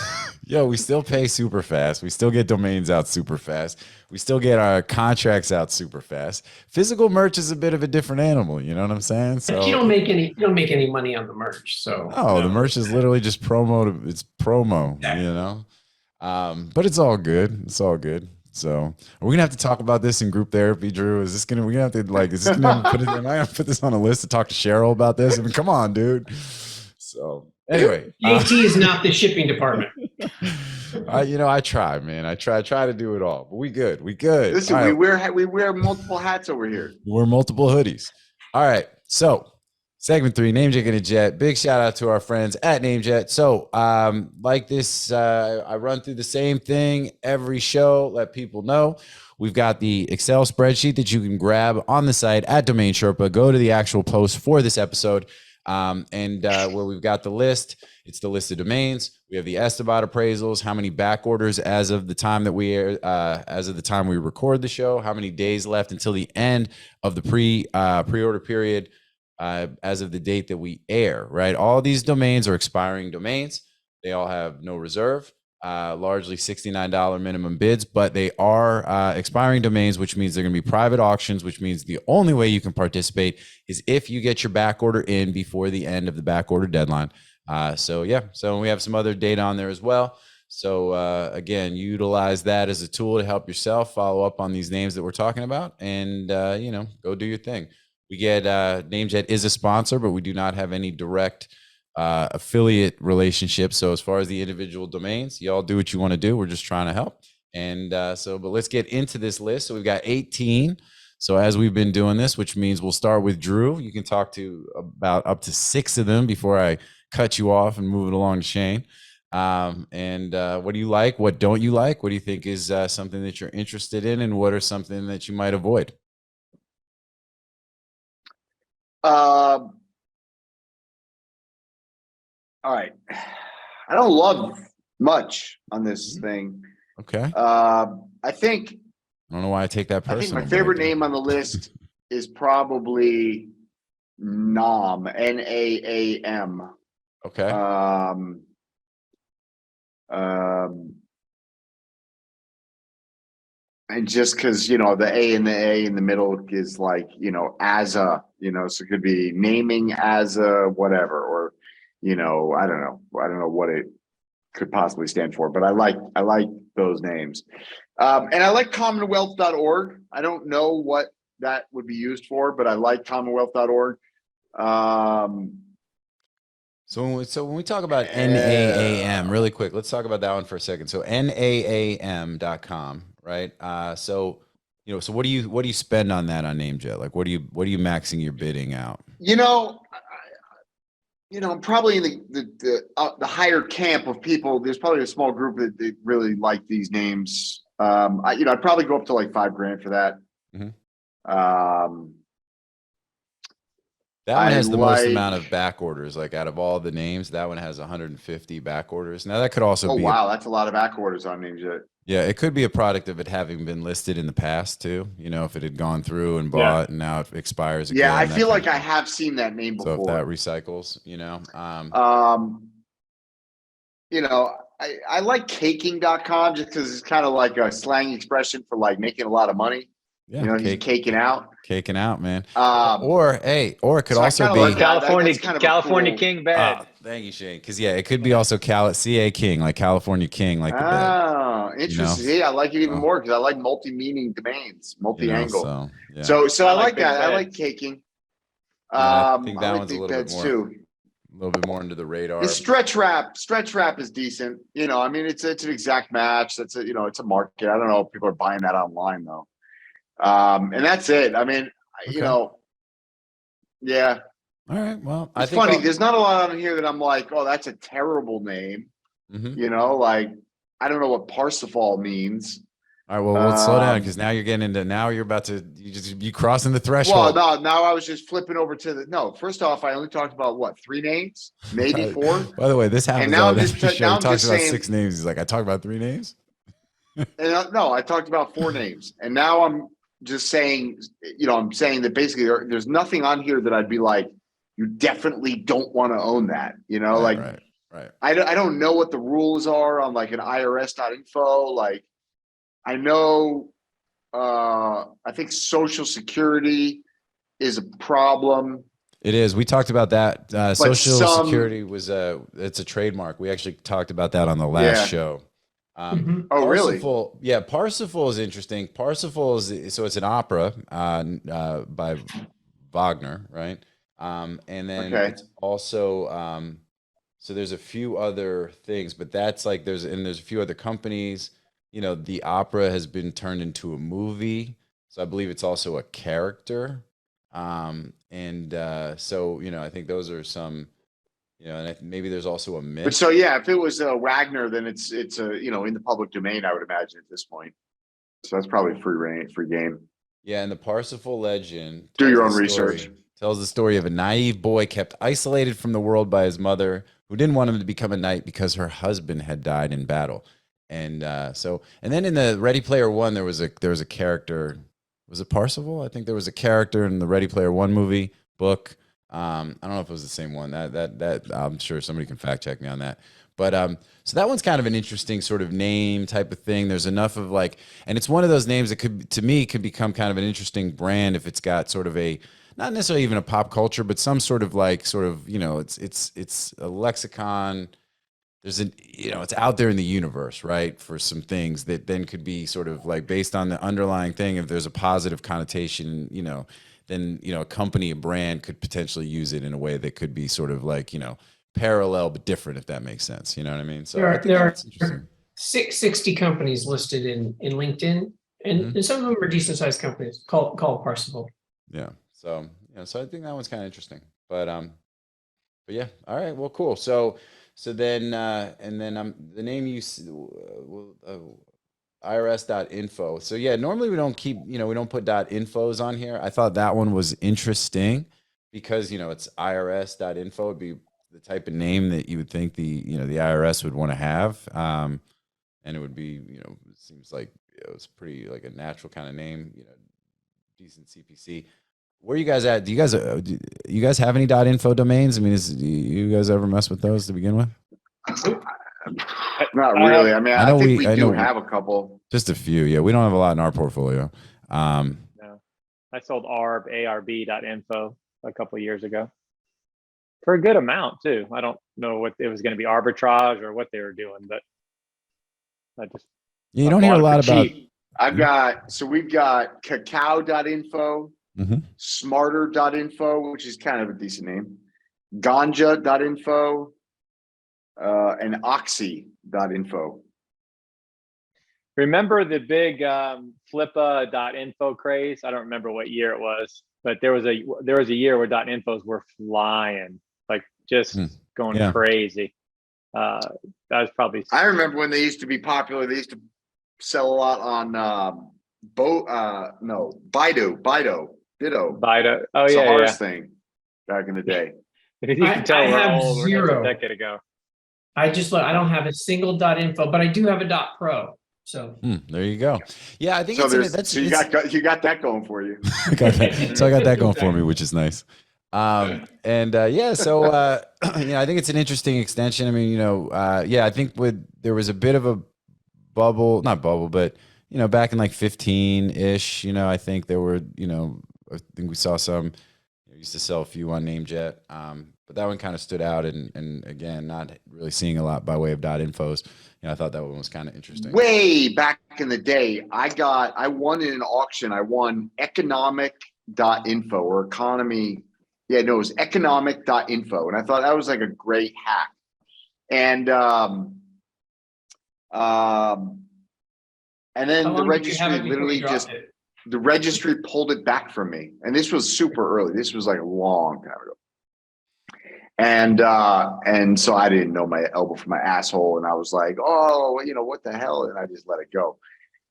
Yo, we still pay super fast. We still get domains out super fast. We still get our contracts out super fast. Physical merch is a bit of a different animal. You know what I'm saying? So But you don't make any money on the merch. So the merch is literally just promo. It's promo. Yeah. But it's all good. It's all good. So are we gonna have to talk about this in group therapy, Drew? Is this gonna we gonna have to is this gonna am I gonna put this on a list to talk to Cheryl about this? I mean, come on, dude. So anyway, JT is not the shipping department. I try, man. I try to do it all, but we good. Listen, All right. we wear multiple hats over here. We're multiple hoodies. All right. So segment 3, Namecheck in a Jet. Big shout out to our friends at Namejet. So like this, I run through the same thing every show, let people know. We've got the Excel spreadsheet that you can grab on the site at Domain Sherpa. Go to the actual post for this episode. Where we've got the list, it's the list of domains. We have the Esteban appraisals, how many back orders as of the time that we record the show, how many days left until the end of the pre-order period. As of the date that we air, right? All these domains are expiring domains. They all have no reserve, largely $69 minimum bids, but they are expiring domains, which means they're going to be private auctions, which means the only way you can participate is if you get your back order in before the end of the back order deadline. So we have some other data on there as well. So again, utilize that as a tool to help yourself follow up on these names that we're talking about, and go do your thing. We get Namejet is a sponsor, but we do not have any direct affiliate relationship. So as far as the individual domains, y'all do what you want to do. We're just trying to help. And but let's get into this list. So we've got 18. So as we've been doing this, which means we'll start with Drew. You can talk to about up to 6 of them before I cut you off and move it along to Shane. What do you like? What don't you like? What do you think is something that you're interested in? And what are something that you might avoid? All right. I don't love much on this thing. Okay. I think I don't know why I take that I personal. think my favorite name on the list is probably Naam, Naam. Okay. And just because the A in the middle is like as a so it could be naming as a whatever, or I don't know what it could possibly stand for, but I like those names. And I like commonwealth.org. I don't know what that would be used for, but I like commonwealth.org. So when we talk about NAAM, really quick, let's talk about that one for a second. So NAAM.com, right? So what do you spend on that on NameJet? Like what are you maxing your bidding out? I'm probably in the higher camp of people. There's probably a small group that really like these names. I'd probably go up to like $5,000 for that. Mm-hmm. That one has the most amount of back orders. Like out of all the names, that one has 150 back orders. Now that could also be. Oh wow, that's a lot of back orders on NameJet. Yeah, it could be a product of it having been listed in the past too. If it had gone through and bought and now it expires again. Yeah, I feel like I have seen that name before. So if that recycles, I like caking.com just because it's kind of like a slang expression for like making a lot of money. Yeah, he's caking out. Caking out, man. Or it could also be like California cool... King bed. Thank you, Shane. Because it could be also CA King, like California King, like the bed. Interesting. See, I like it even more because I like multi-meaning domains, multi-angle. So I like that. I like caking. I think that I like one's a big little beds bit more, too. A little bit more into the radar. The stretch wrap is decent. I mean, it's an exact match. That's it's a market. I don't know if people are buying that online though. And that's it. I mean, yeah. All right. Well, it's funny. There's not a lot on here that I'm like, oh, that's a terrible name. Mm-hmm. Like I don't know what Parsifal means. All right. Well, we'll slow down because now you're getting into. Now you're about to. You crossing the threshold. Well, no. Now I was just flipping over to the. No, first off, I only talked about what 3 names, maybe 4. By the way, this happens. And now I'm just now talking about 6 names. He's like, I talked about 3 names. And no, I talked about 4 names, and now I'm just saying. I'm saying that basically there's nothing on here that I'd be like, you definitely don't want to own that. Right. I don't know what the rules are on like an IRS.info. Like, I know. I think Social Security is a problem. It is. We talked about that. Social Security was it's a trademark. We actually talked about that on the last show. Oh, really? Yeah, Parsifal is interesting. Parsifal is it's an opera by Wagner, right? And then it's also so there's a few other things, but that's like there's a few other companies. The opera has been turned into a movie, so I believe it's also a character. So I think those are some. And maybe there's also a myth. But so yeah, if it was Wagner, then it's in the public domain, I would imagine at this point. So that's probably free game. Yeah, and the Parsifal legend. Do your own research. Tells the story of a naive boy kept isolated from the world by his mother, who didn't want him to become a knight because her husband had died in battle. And then in the Ready Player One, there was a character. Was it Parsifal? I think there was a character in the Ready Player One movie book. I don't know if it was the same one. That I'm sure somebody can fact check me on that. But so that one's kind of an interesting sort of name type of thing. There's enough of and it's one of those names that could become kind of an interesting brand if it's got sort of a, not necessarily even a pop culture, but some sort of it's a lexicon. There's it's out there in the universe, right? For some things that then could be sort of like based on the underlying thing. If there's a positive connotation, then a company, a brand could potentially use it in a way that could be sort of like parallel but different, if that makes sense. You know what I mean? So there are 60 companies listed in LinkedIn, and some of them are decent sized companies called Parsifal. Yeah. So so I think that one's kind of interesting. But yeah. All right. Well, cool. So then and then the name you IRS.info. So yeah, normally we don't keep, we don't put .infos on here. I thought that one was interesting because, it's irs.info, it'd be the type of name that you would think the IRS would want to have. And it would be, it seems like it's pretty like a natural kind of name, decent CPC. Where are you guys at? Do you guys have any .info domains? I mean, do you guys ever mess with those to begin with? Not really. I mean, I think we do know have a couple. Just a few. Yeah, we don't have a lot in our portfolio. No. I sold arb.info a couple of years ago for a good amount too. I don't know what it was going to be, arbitrage or what they were doing, but I just you don't hear a lot about. We've got cacao.info, smarter.info, which is kind of a decent name, ganja.info, and oxy.info. Remember the big flippa.info craze? I don't remember what year it was, but there was a year where .infos were flying, like just going crazy. That was probably. I remember when they used to be popular. They used to sell a lot on Baidu. Oh yeah, Sahar's thing back in the day. You can tell we're old. zero. A decade ago. I don't have a single .info, but I do have a .pro. So there you go. Yeah, I think so. You got that going for you. I got that going for me, which is nice. So I think it's an interesting extension. I mean, I think there was a bit of a not bubble, but back in like 15-ish, I think there were, I think we saw some. Used to sell a few on NameJet, but that one kind of stood out, and again, not really seeing a lot by way of .infos. I thought that one was kind of interesting. Way back in the day, I won in an auction. I won economic.info or economy. Yeah, no, it was economic.info, and I thought that was like a great hack. And then the registry pulled it back from me, and this was super early. This was like a long time ago. And so I didn't know my elbow from my asshole, and I was like, oh, what the hell? And I just let it go.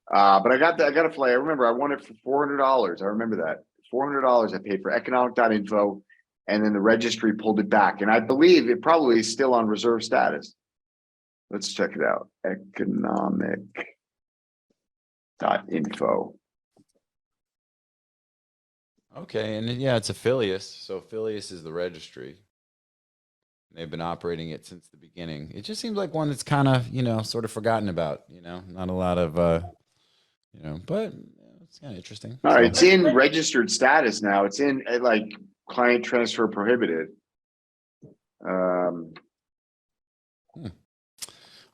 But I got a flag. I remember I won it for $400. I remember that. $400 I paid for economic.info, and then the registry pulled it back. And I believe it probably is still on reserve status. Let's check it out. Economic.info. Okay, and it's Affilius. So Affilius is the registry. They've been operating it since the beginning. It just seems like one that's kind of, sort of forgotten about, not a lot of, but it's kind of interesting. All right, it's in registered status now. It's in like client transfer prohibited. All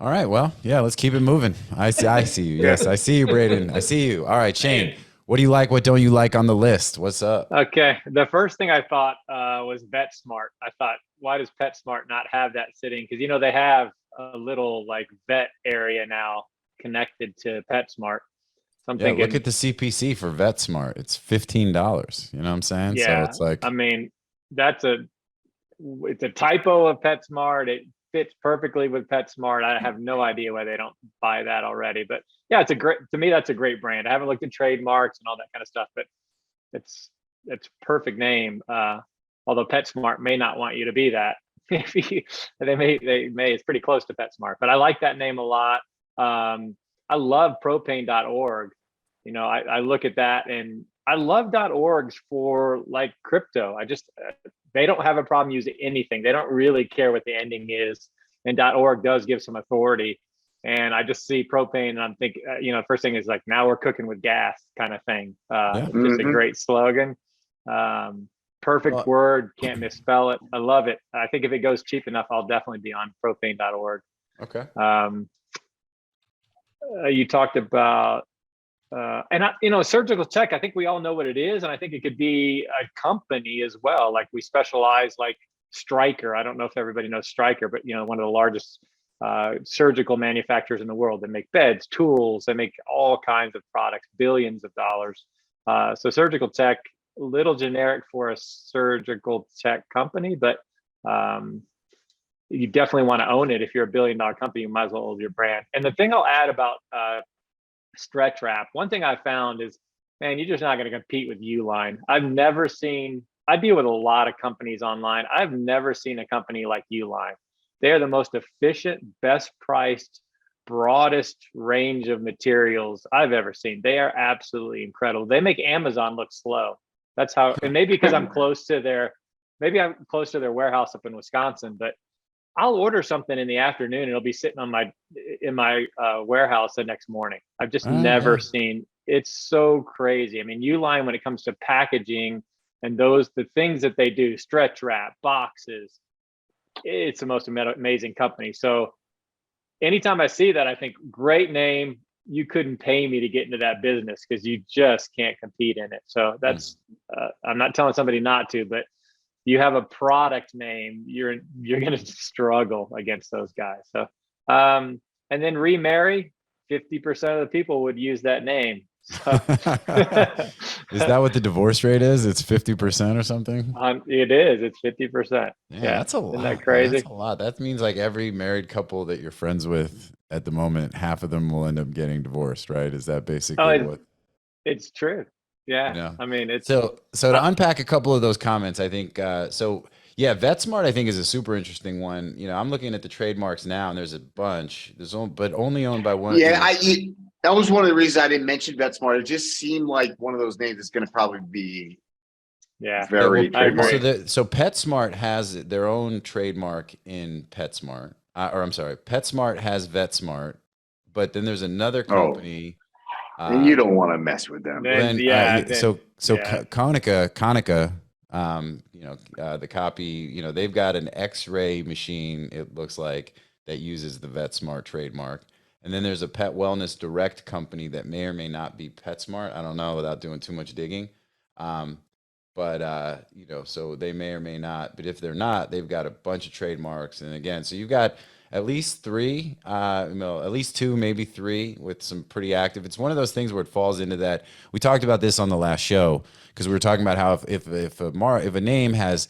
right, well, let's keep it moving. I see you. Yes, I see you, Braden. I see you. All right, Shane. What do you like? What don't you like on the list? What's up? Okay. The first thing I thought was VetSmart. I thought, why does PetSmart not have that sitting? Because, they have a little like vet area now connected to PetSmart. So I'm thinking, look at the CPC for VetSmart. It's $15. You know what I'm saying? Yeah. So it's like, I mean, it's a typo of PetSmart. It fits perfectly with PetSmart. I have no idea why they don't buy that already, but yeah, to me, that's a great brand. I haven't looked at trademarks and all that kind of stuff, but it's perfect name. Although PetSmart may not want you to be that. They may, it's pretty close to PetSmart, but I like that name a lot. I love propane.org. I look at that and I love .orgs for like crypto. They don't have a problem using anything. They don't really care what the ending is. And .org does give some authority. And I just see propane and I'm thinking, first thing is like, now we're cooking with gas kind of thing. Just a great slogan. Perfect word. Can't misspell it. I love it. I think if it goes cheap enough, I'll definitely be on propane.org. Okay. You talked about, surgical tech, I think we all know what it is. And I think it could be a company as well. Like we specialize like Stryker. I don't know if everybody knows Stryker, but one of the largest surgical manufacturers in the world. They make beds, tools, they make all kinds of products, billions of dollars. So surgical tech, a little generic for a surgical tech company, but you definitely want to own it. If you're a $1 billion company, you might as well own your brand. And the thing I'll add about stretch wrap, one thing I found is, man, you're just not going to compete with Uline. I've never seen I deal with a lot of companies online. I've never seen a company like Uline. They are the most efficient, best priced, broadest range of materials I've ever seen. They are absolutely incredible. They make Amazon look slow. That's how, and maybe because I'm close to their warehouse up in Wisconsin, but I'll order something in the afternoon and it'll be sitting on in my warehouse the next morning. I've just never seen, it's so crazy. I mean, Uline, when it comes to packaging and the things that they do, stretch wrap, boxes, it's the most amazing company. So anytime I see that, I think great name. You couldn't pay me to get into that business because you just can't compete in it. So that's, I'm not telling somebody not to, but you have a product name, you're going to struggle against those guys. So, and then remarry, 50% of the people would use that name. So. Is that what the divorce rate is? It's 50% or something? It is. It's 50%. Yeah, Yeah, that's a lot. Isn't that crazy? That's a lot. That means like every married couple that you're friends with at the moment, half of them will end up getting divorced, right? Is that basically what? It's true. Yeah. You know? I mean, it's So to unpack a couple of those comments, I think yeah, VetSmart I think is a super interesting one. You know, I'm looking at the trademarks now, and there's a bunch. But only owned by one. Yeah, that was one of the reasons I didn't mention VetSmart. It just seemed like one of those names that's going to probably be very trademarked. So PetSmart has their own trademark in PetSmart, or I'm sorry, PetSmart has VetSmart, but then there's another company. And you don't want to mess with them. Konica, the copy, they've got an X-ray machine, it looks like, that uses the VetSmart trademark. And then there's a Pet Wellness Direct company that may or may not be PetSmart. I don't know without doing too much digging. So they may or may not. But if they're not, they've got a bunch of trademarks. And again, so you've got at least three, at least two, maybe three with some pretty active. It's one of those things where it falls into that. We talked about this on the last show because we were talking about how if a name has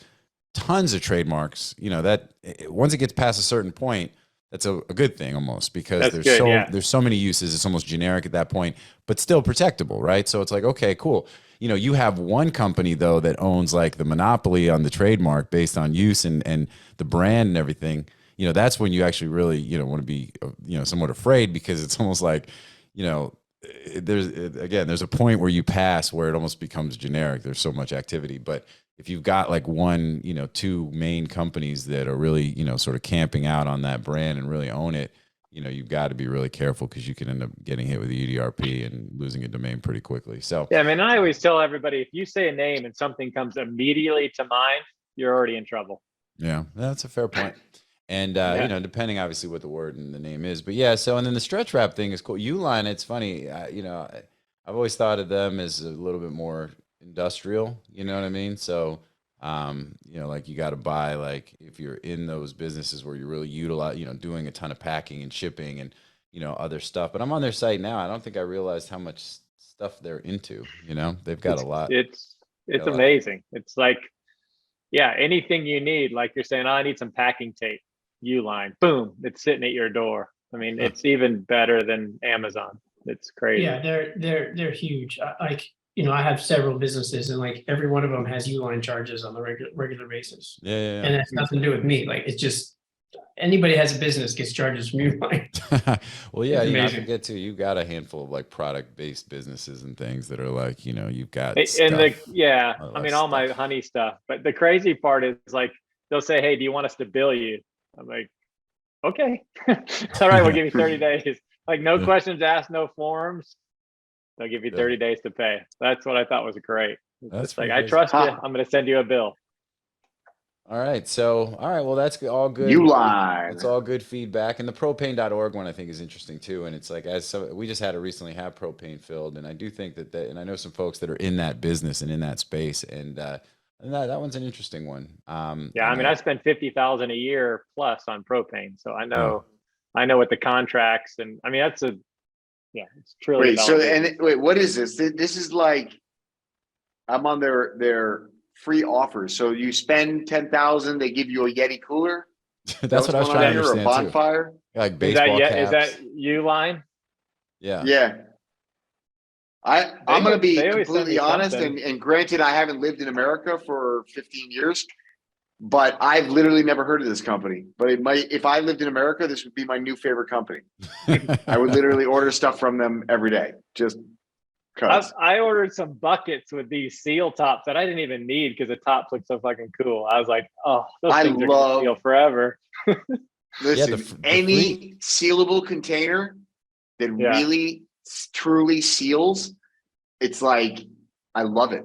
tons of trademarks, that once it gets past a certain point, that's a good thing almost because there's so many uses. It's almost generic at that point, but still protectable, right? So it's like, okay, cool. You have one company though that owns like the monopoly on the trademark based on use and the brand and everything. That's when you actually really, want to be, somewhat afraid because it's almost like, there's a point where you pass where it almost becomes generic. There's so much activity, but if you've got like one, two main companies that are really, sort of camping out on that brand and really own it, you've got to be really careful because you can end up getting hit with the UDRP and losing a domain pretty quickly. So yeah, I mean, I always tell everybody, if you say a name and something comes immediately to mind, you're already in trouble. Yeah, that's a fair point. And, depending obviously what the word and the name is, but yeah. So, and then the stretch wrap thing is cool. Uline, it's funny, I've always thought of them as a little bit more industrial, you know what I mean? So, like you got to buy, like if you're in those businesses where you're really doing a ton of packing and shipping and, other stuff, but I'm on their site now. I don't think I realized how much stuff they're into, they've got a lot. It's amazing. It's like, yeah, anything you need, like you're saying, I need some packing tape. Uline, boom, it's sitting at your door. I mean, it's even better than Amazon. It's crazy. Yeah, they're huge. I have several businesses, and like every one of them has Uline charges on the regular basis. Yeah. And it's nothing to do with me. Like it's just anybody has a business gets charges from Uline. Well, yeah, I forget too. You got a handful of like product-based businesses and things that are like, you've got. I mean, all my honey stuff. But the crazy part is like they'll say, "Hey, do you want us to bill you?" I'm like, okay, all right, we'll give you 30 days. Like no questions asked, no forms. They'll give you 30 days to pay. That's what I thought was great. It's like, I trust you. I'm going to send you a bill. All right. Well, that's all good. Uline. It's all good feedback. And the propane.org one I think is interesting too. And it's like, we just had to recently have propane filled. And I do think and I know some folks that are in that business and in that space. And that one's an interesting one. I mean, I spend $50,000 a year plus on propane. So I know what the contracts and I mean, it's truly. Wait, what is this? This is like, I'm on their free offers. So you spend $10,000, they give you a Yeti cooler. That's what I was trying to understand. Or a bonfire. Like baseball caps. Is that Uline? Yeah. Yeah. I'm going to be they always send completely me honest, something. and granted, I haven't lived in America for 15 years, but I've literally never heard of this company. But it might, if I lived in America, this would be my new favorite company. I would literally order stuff from them every day, just because. I ordered some buckets with these seal tops that I didn't even need because the tops look so fucking cool. I was like, oh, those I things are love- gonna seal forever. Listen, any sealable container that Yeah. really truly seals, it's like, I love it.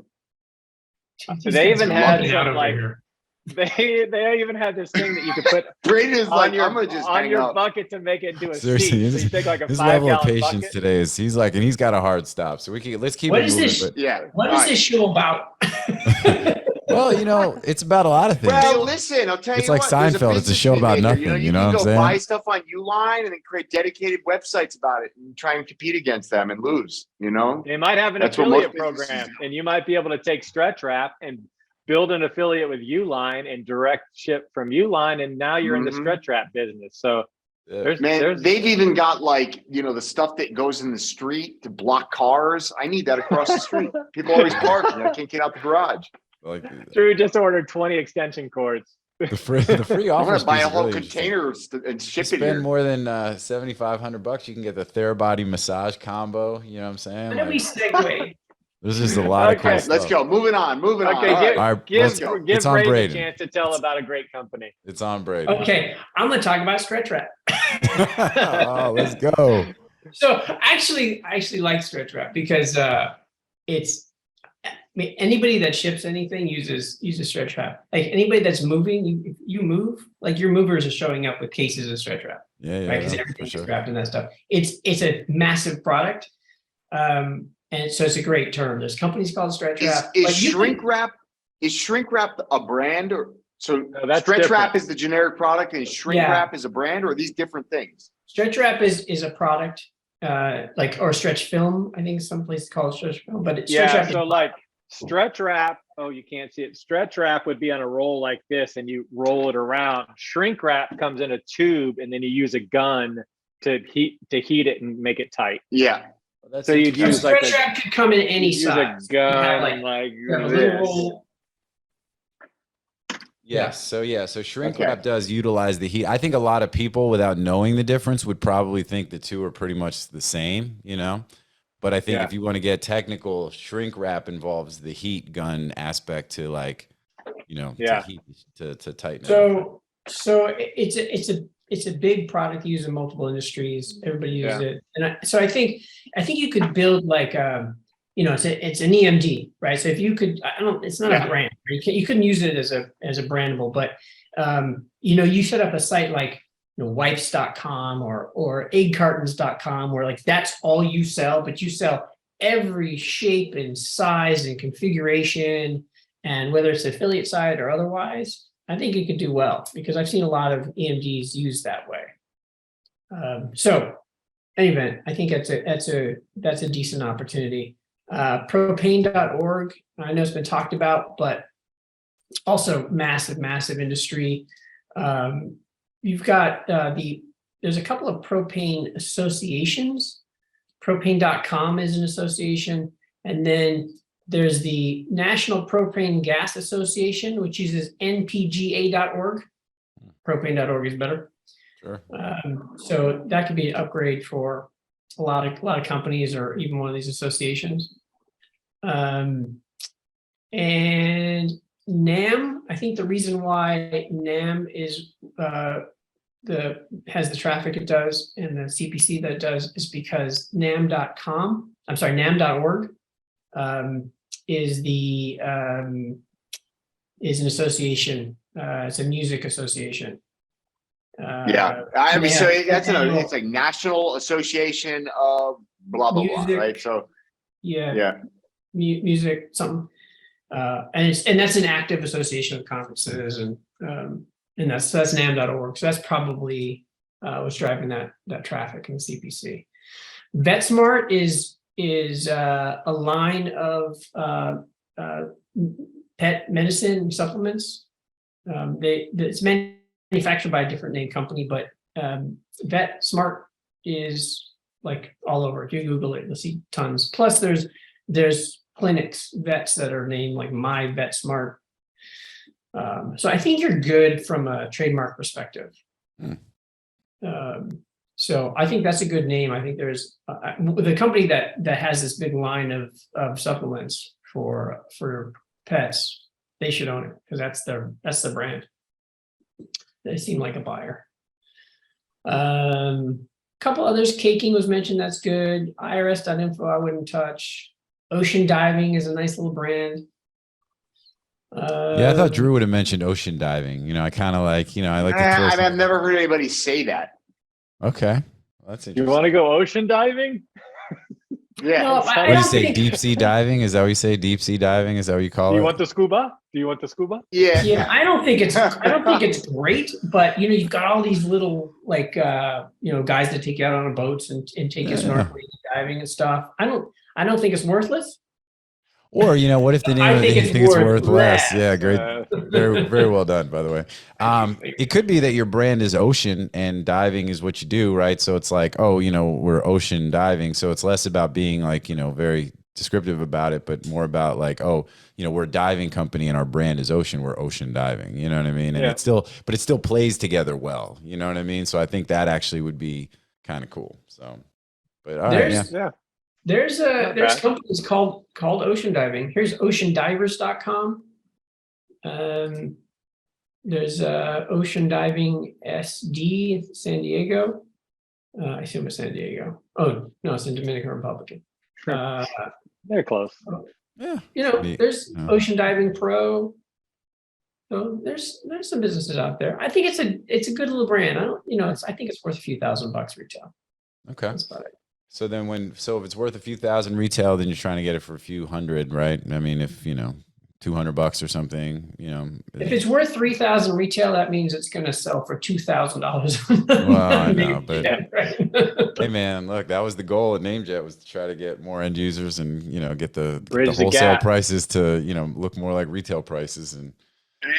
They even had Looking some, out over like- here. They even had this thing that you could put Braden is on like, your I'm going to just on hang your up. bucket to make it into a Seriously, seat. So you take like a his 5 level of gallon patience bucket. today is he's like, and he's got a hard stop. So let's keep What it is moving. this? But Yeah. What all is right. this show about? well, you know, it's about a lot of things. Well, listen, I'll tell It's you like what. There's Seinfeld, it's a business show to be about made here. nothing, You know can what go I'm saying? buy stuff on Uline and then create dedicated websites about it and try and compete against them and lose, you know? They might have an That's what most affiliate businesses program, do. and you might be able to take Stretch Wrap and build an affiliate with Uline and direct ship from Uline, and now you're in the Mhm. Stretch Wrap business. So Yeah. Man, they've even got like, you know, the stuff that goes in the street to block cars. I need that across the street. People always park and I can't get out the garage. Like Drew just ordered 20 extension cords. the free I'm offer. going to buy a whole container and You ship it spend here. more than $7,500, you can get the Therabody massage combo. You know what I'm saying? How do we Like, segue? there's just a lot of cool Okay, stuff. Let's go. Moving on. Moving on. Okay, All right. All right, give let's go. It's on Braden a Braden. chance to tell about a great company. It's on Braden. Okay, I'm going to talk about Stretch Wrap. Oh, let's go. So I actually like Stretch Wrap because it's. I mean, anybody that ships anything uses Stretch Wrap. Like anybody that's moving, you move, like your movers are showing up with cases of Stretch Wrap, Yeah, right? Because no, for everything's sure. wrapped in that stuff. It's a massive product, and so it's a great term. There's companies called Stretch Wrap. Is Like, you shrink can- wrap? Is shrink wrap a brand or so? No, that's Stretch wrap different. is the generic product, and shrink Yeah. wrap is a brand, or are these different things? Stretch Wrap is a product, like or stretch film. I think some places call it stretch film, but Stretch Yeah, Wrap so is, like Stretch Wrap, oh, you can't see it. Stretch Wrap would be on a roll like this and you roll it around. Shrink Wrap comes in a tube and then you use a gun to heat it and make it tight. Yeah. That's So you'd interesting. use like Stretch Wrap could come in any use a size. You gun have, like you have a little this. roll. Yes. So shrink Okay. wrap does utilize the heat. I think a lot of people, without knowing the difference, would probably think the two are pretty much the same, you know? But I think Yeah. if you want to get technical, shrink wrap involves the heat gun aspect to like, you know, Yeah. to heat to tighten it. So it's a big product used in multiple industries. Everybody uses Yeah. it, and so I think you could build like it's an EMD, right? So if you could, it's not Yeah. a brand. You couldn't use it as a brandable, but you set up a site like wipes.com or eggcartons.com where like that's all you sell, but you sell every shape and size and configuration, and whether it's affiliate side or otherwise, I think it could do well because I've seen a lot of EMDs used that way. So anyway, I think that's a decent opportunity. Propane.org, I know it's been talked about, but also massive industry. You've got there's a couple of propane associations. Propane.com is an association, and then there's the National Propane Gas Association, which uses npga.org. Propane.org is better. Sure. So that could be an upgrade for a lot of companies or even one of these associations. And NAM, I think the reason why NAM is has the traffic it does and the CPC that it does is because NAM.org is an association. It's a music association. Yeah. I mean, they so have that's annual- it's like National Association of blah, blah, blah, Music. right? So, Yeah. yeah. Music, something. And that's an active association of conferences and that's NAM.org. So that's probably what's driving that traffic in CPC. VetSmart is a line of pet medicine supplements. It's manufactured by a different name company, but VetSmart is like all over. If you Google it, you'll see tons. Plus there's clinics, vets that are named like My Vet Smart. So I think you're good from a trademark perspective. So I think that's a good name. I think there's the company that has this big line of supplements for pets. They should own it because that's the brand. They seem like a buyer. Couple others. Caking was mentioned. That's good. IRS.info I wouldn't touch. Ocean Diving is a nice little brand. Yeah, I thought Drew would have mentioned ocean diving. You know, I kind of like, I like to throw I've never heard anybody say that. Okay. Well, that's interesting. You want to go ocean diving? Yeah. No, What do you say? Deep sea diving? Is that what you say? Deep sea diving? Is that what you call Do it? you want the scuba? Do you want the scuba? Yeah. Yeah, I don't think it's great, but you've got all these little like guys that take you out on boats and take you snorkeling, diving and stuff. I don't think it's worthless. Or, what if the name I of think it, it's you think it's worth worth less? less. Yeah, great. Very, very well done, by the way. It could be that your brand is ocean and diving is what you do, right? So it's like, we're ocean diving. So it's less about being like, very descriptive about it, but more about like, we're a diving company and our brand is ocean. We're ocean diving. You know what I mean? And it still plays together well. You know what I mean? So I think that actually would be kind of cool. So, but all right, yeah. There's companies called ocean diving. Here's oceandivers.com. There's Ocean Diving SD San Diego. I assume it's San Diego. Oh no, it's in Dominican Republic. They're close. Yeah. There's Ocean Diving Pro. So there's some businesses out there. I think it's a good little brand. I think it's worth a few $1,000 retail. Okay. That's about it. So then if it's worth a few thousand retail, then you're trying to get it for a few hundred, right? I mean, if, $200 or something, If it's worth $3,000 retail, that means it's going to sell for $2,000. Well, I know, but right. hey man, look, that was the goal at NameJet, was to try to get more end users and, get the Bridge the wholesale gap. prices to, look more like retail prices. And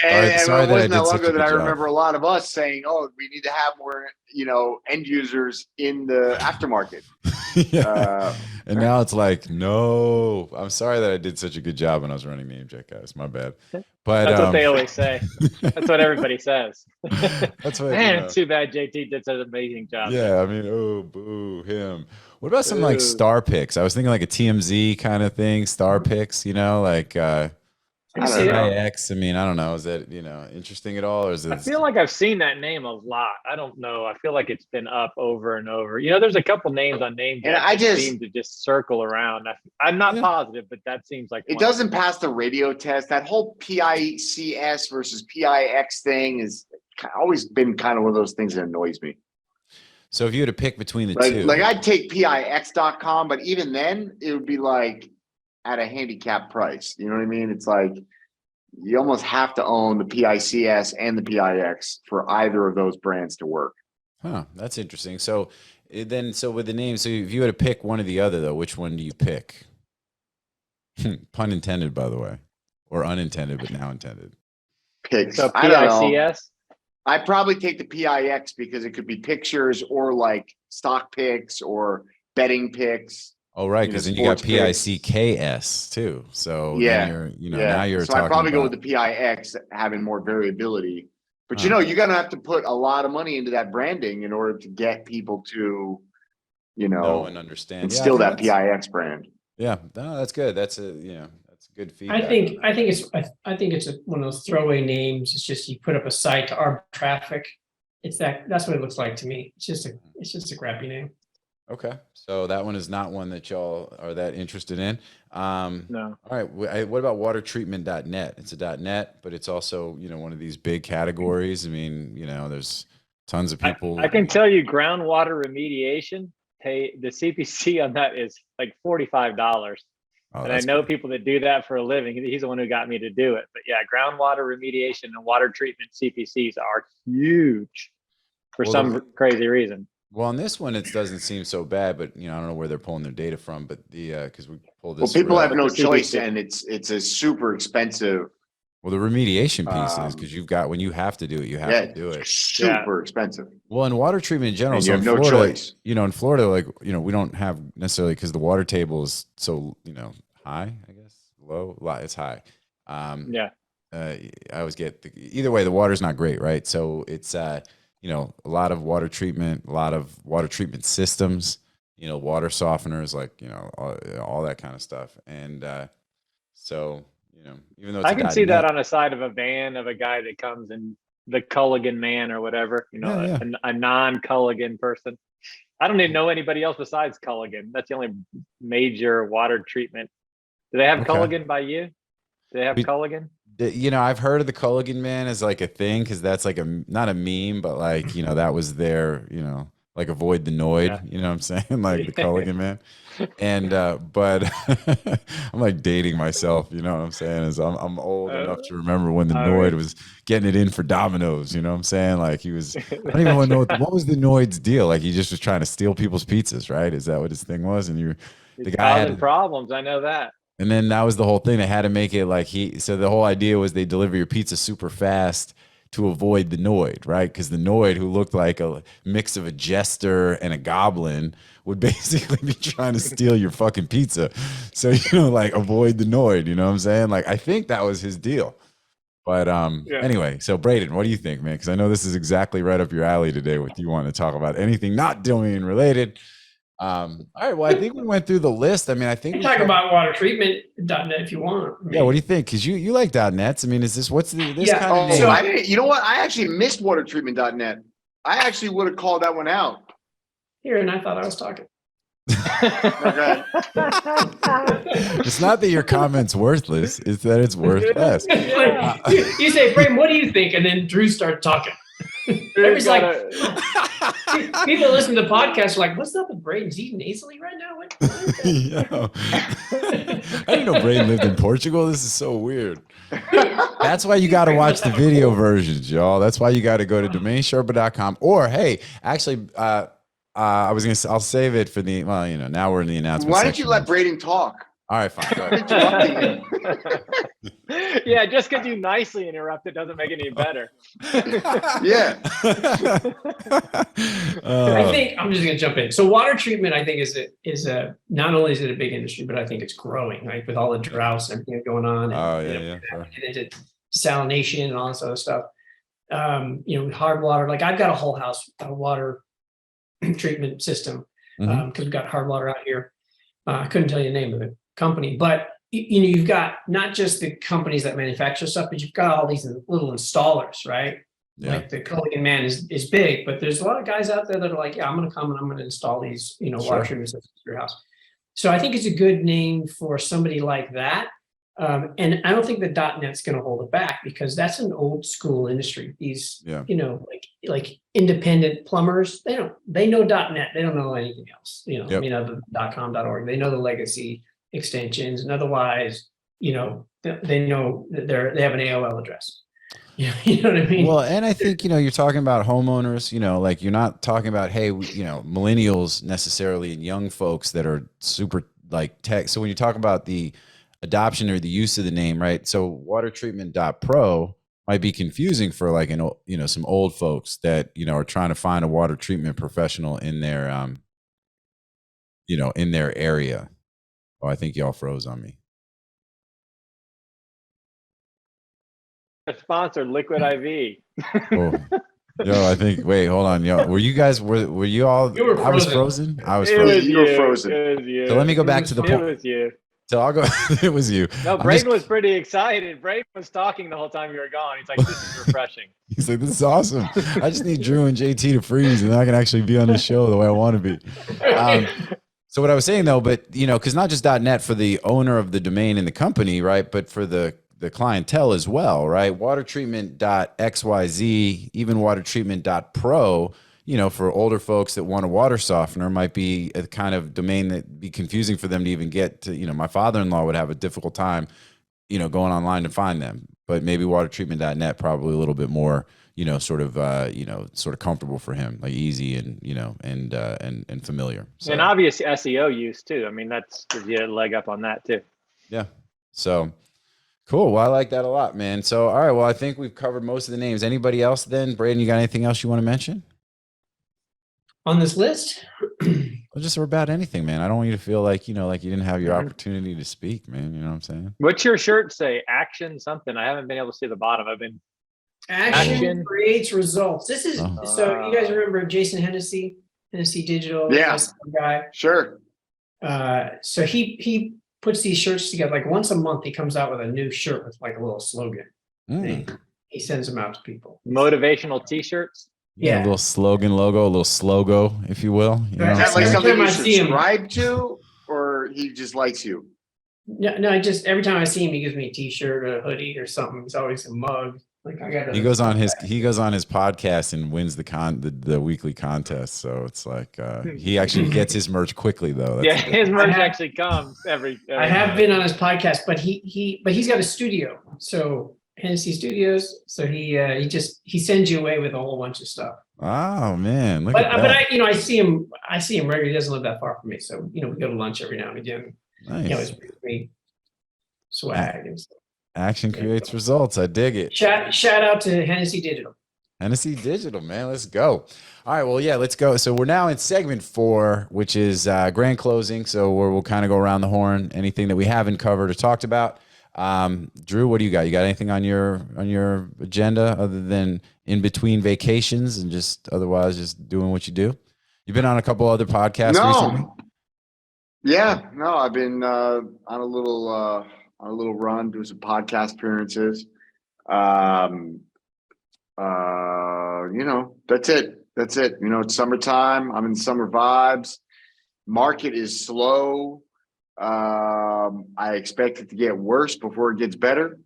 And sorry it that I wasn't did that long such a ago that good I job. remember a lot of us saying, "Oh, we need to have more, end users in the aftermarket." Yeah. And now it's like, no, I'm sorry that I did such a good job when I was running NameJet, guys. My bad. But That's what they always say. That's what everybody says. That's what. Man, it's too bad JT did such an amazing job. Yeah, I mean, oh, boo him. What about some like star picks? I was thinking like a TMZ kind of thing, star picks. Like I don't know. IX. I mean, I don't know. Is that interesting at all, or is it? I feel like I've seen that name a lot. I don't know. I feel like it's been up over and over. There's a couple names on NameJet And I that seem to just circle around. I'm not positive, but that seems like It one. doesn't pass the radio test. That whole PICS versus PIX thing is always been kind of one of those things that annoys me. So if you had to pick between the two, Like I'd take PIX.com, but even then it would be like at a handicap price. You know what I mean? It's like you almost have to own the PICS and the PIX for either of those brands to work. huh? That's interesting. So with the name, so if you had to pick one or the other, though, which one do you pick? Pun intended, by the way, or unintended, but now intended. Picks. So I don't know. PICS. I'd probably take the PIX because it could be pictures or like stock picks or betting picks. Oh, right, because then you got sports picks. PICKS too. So Yeah, then now you're so talking I'd probably go about, with the PIX having more variability. But you're gonna have to put a lot of money into that branding in order to get people to, know and understand. instill Yeah, that PIX brand. Yeah, no, that's good. That's that's good feedback. I think it's one of those throwaway names. It's just you put up a site to arb traffic. That's what it looks like to me. It's just a crappy name. Okay, so that one is not one that y'all are that interested in. No. All right. What about watertreatment.net? It's a .net, but it's also one of these big categories. I mean, there's tons of people. I can tell you, groundwater remediation. The CPC on that is like $45. And I know people that do that for a living. He's the one who got me to do it. But yeah, groundwater remediation and water treatment CPCs are huge for some crazy reason. Well, on this one, it doesn't seem so bad, but I don't know where they're pulling their data from. But because we pulled this. Well, people have no CPC. choice, and it's a super expensive Well, the remediation piece is Um, because you've got, when you have to do it, you have Yeah, to do it. it's super expensive. Well, and water treatment in general, And so you in have no Florida, choice. in Florida, like, we don't have necessarily, because the water table is so, high, I guess, low, it's high. Yeah. I always get either way, the water's not great, right? So it's, a lot of water treatment, a lot of water treatment systems, water softeners, like, all that kind of stuff. And, so, even though it's I a can see .net, that on the side of a van of a guy that comes in the Culligan man or whatever, Yeah. a non-Culligan person. I don't even know anybody else besides Culligan. That's the only major water treatment. Do they have Okay. Culligan by you? Do they have Culligan? I've heard of the Culligan man as like a thing, because that's like not a meme, but like, that was their, like avoid the Noid, Yeah. you know what I'm saying? Like the Culligan man. And but I'm like dating myself, you know what I'm saying? Is I'm old enough to remember when the all Noid right. was getting it in for Domino's, you know what I'm saying? Like he was, I don't even want to know what was the Noid's deal. Like he just was trying to steal people's pizzas, right? Is that what his thing was? And the It's guy had causing problems. I know that. and then that was the whole thing. They had to make it like so the whole idea was they deliver your pizza super fast to avoid the Noid, right? Because the Noid, who looked like a mix of a jester and a goblin, would basically be trying to steal your fucking pizza. So, like avoid the Noid, you know what I'm saying? Like, I think that was his deal. But anyway, so Braden, what do you think, man? Because I know this is exactly right up your alley today with you wanting to talk about anything not domain related. All right, well, I think we went through the list. I mean, I think You talk about water treatment.net if you want. yeah, what do you think? Because you like .nets. I mean, is this this Yeah, kind of name? so I didn't, you know what? I actually missed watertreatment.net. I actually would have called that one out. Here, and I thought I was talking. Okay. It's not that your comment's worthless; it's that it's worth less. Yeah. You say, Braden, what do you think? And then Drew started talking. Everybody's like, people listen to podcasts are like, what's up with Braden? Is he nasally right now? What is that? I didn't know Braden lived in Portugal. This is so weird. That's why you got to watch the video versions, y'all. That's why you got to go to DomainSherpa.com. Or hey, actually, I'll save it for the now we're in the announcement. Why don't you let Braden talk? All right, fine. Go ahead. Yeah, just because you nicely interrupt it doesn't make it any better. Yeah. I think I'm just going to jump in. So water treatment, I think is a not only is it a big industry, but I think it's growing, right? With all the droughts and everything going on. And, Sure. and desalination and all this other stuff. Hard water. Like I've got a whole house water treatment system because we've got hard water out here. I couldn't tell you the name of the company, but you've got not just the companies that manufacture stuff, but you've got all these little installers, right? Yeah. Like the Culligan man is big, but there's a lot of guys out there that are like, yeah, I'm going to come and I'm going to install these, water treatment systems to your house. So I think it's a good name for somebody like that. And I don't think the .net's going to hold it back because that's an old school industry. These, like independent plumbers, they know .net. They don't know anything else, the .com, .org. They know the legacy extensions, and otherwise, they know that they have an AOL address. You know what I mean? Well, and I think, you're talking about homeowners, like you're not talking about, hey, millennials necessarily and young folks that are super like tech. So when you talk about the adoption or the use of the name, right? So watertreatment.pro might be confusing for like, some old folks that, are trying to find a water treatment professional in their, in their area. Oh, I think y'all froze on me. Sponsored Liquid IV. Oh. Yo, I think. Wait, hold on. Yo, were you guys? Were you all? You were I was frozen. I was It frozen. was You were frozen. It was you. So let me go back to the It point. was you. So I'll go. It was you. No, I'm Braden just- was pretty excited. Braden was talking the whole time you were gone. He's like, "This is refreshing." He's like, "This is awesome. I just need Drew and JT to freeze, and then I can actually be on the show the way I want to be." So what I was saying though, but because not just .net for the owner of the domain and the company, right, but for the clientele as well, right? Watertreatment.xyz, even watertreatment.pro, for older folks that want a water softener might be a kind of domain that be confusing for them to even get to. My father-in-law would have a difficult time, going online to find them. But maybe watertreatment.net probably a little bit more, sort of comfortable for him, like easy and and familiar. So, And obvious SEO use too. I mean, that's gives you a leg up on that too. yeah. So Cool. Well, I like that a lot, man. So, all right. Well, I think we've covered most of the names. Anybody else then? Braden, you got anything else you want to mention? On this list? Or just about anything, man. I don't want you to feel like, like you didn't have your Mhm. opportunity to speak, man. You know what I'm saying? What's your shirt say? Action something. I haven't been able to see the bottom. I've been Action creates results. This is Oh. so you guys remember Jason Hennessy, Hennessy Digital, Yeah. nice guy. Sure. So he puts these shirts together. Like once a month, he comes out with a new shirt with like a little slogan. Mm. He sends them out to people. motivational T-shirts. Yeah. A little slogan logo, a little slogo, if you will. You know Right. Is what that I'm like saying? something time you I see him- subscribe to, or he just likes you? No, I just every time I see him, he gives me a T-shirt or a hoodie or something. It's always a mug. Like I got. He goes on his podcast and wins the weekly contest. So it's like he actually gets his merch quickly though. That's Yeah, the his difference. merch I have- actually comes every I have been on his podcast, but he's got a studio. So Hennessy Studios. So he sends you away with a whole bunch of stuff. Oh man, look But at that. I see him regularly. He doesn't live that far from me, so we go to lunch every now and again. Nice. He always brings me swag and stuff. Action creates results. I dig it. Shout out to Hennessy Digital. Hennessy Digital, man. Let's go. All right. Well, yeah, let's go. So we're now in segment 4, which is grand closing. So we'll kind of go around the horn. Anything that we haven't covered or talked about. Drew, what do you got? You got anything on your agenda other than in between vacations and just otherwise just doing what you do? You've been on a couple other podcasts recently. Yeah, no, I've been on a little run, doing some podcast appearances. That's it. It's summertime. I'm in summer vibes. Market is slow. I expect it to get worse before it gets better.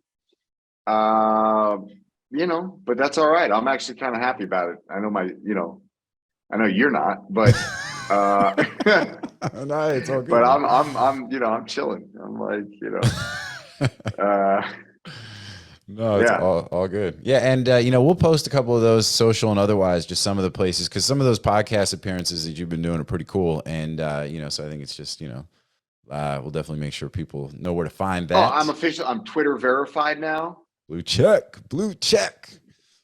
But that's all right. I'm actually kind of happy about it. I know you're not, but No, it's all good. but man. I'm chilling. I'm like, No, it's Yeah. all good. Yeah, and we'll post a couple of those social and otherwise, just some of the places, because some of those podcast appearances that you've been doing are pretty cool, and so I think it's just we'll definitely make sure people know where to find that. I'm official. I'm Twitter verified now. blue check.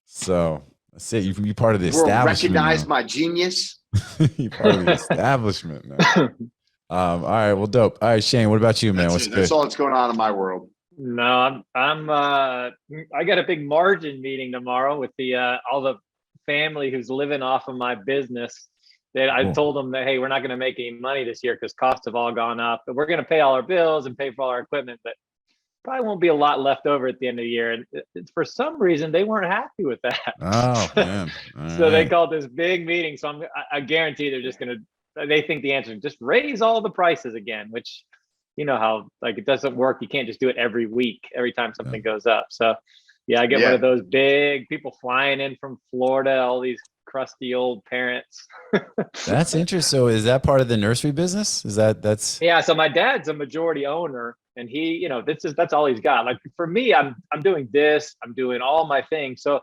So that's it. You part of the World establishment. recognize now. my genius. You part of the establishment now. All right, well, dope. All right, Shane, what about you, man? What's That's good? all that's going on in my world. No, I got a big margin meeting tomorrow with all the family who's living off of my business. That I Cool. told them that, hey, we're not going to make any money this year because costs have all gone up, but we're going to pay all our bills and pay for all our equipment, but probably won't be a lot left over at the end of the year. And for some reason, they weren't happy with that. Oh man. All So they right. called this big meeting. So I guarantee they're just going to, they think the answer is just raise all the prices again, which you know how like it doesn't work. You can't just do it every week, every time something goes up. So yeah, I get one of those big people flying in from Florida, all these crusty old parents. That's interesting. So is that part of the nursery business? That's Yeah, so my dad's a majority owner, and he, that's all he's got. Like for me, I'm doing this, I'm doing all my things, so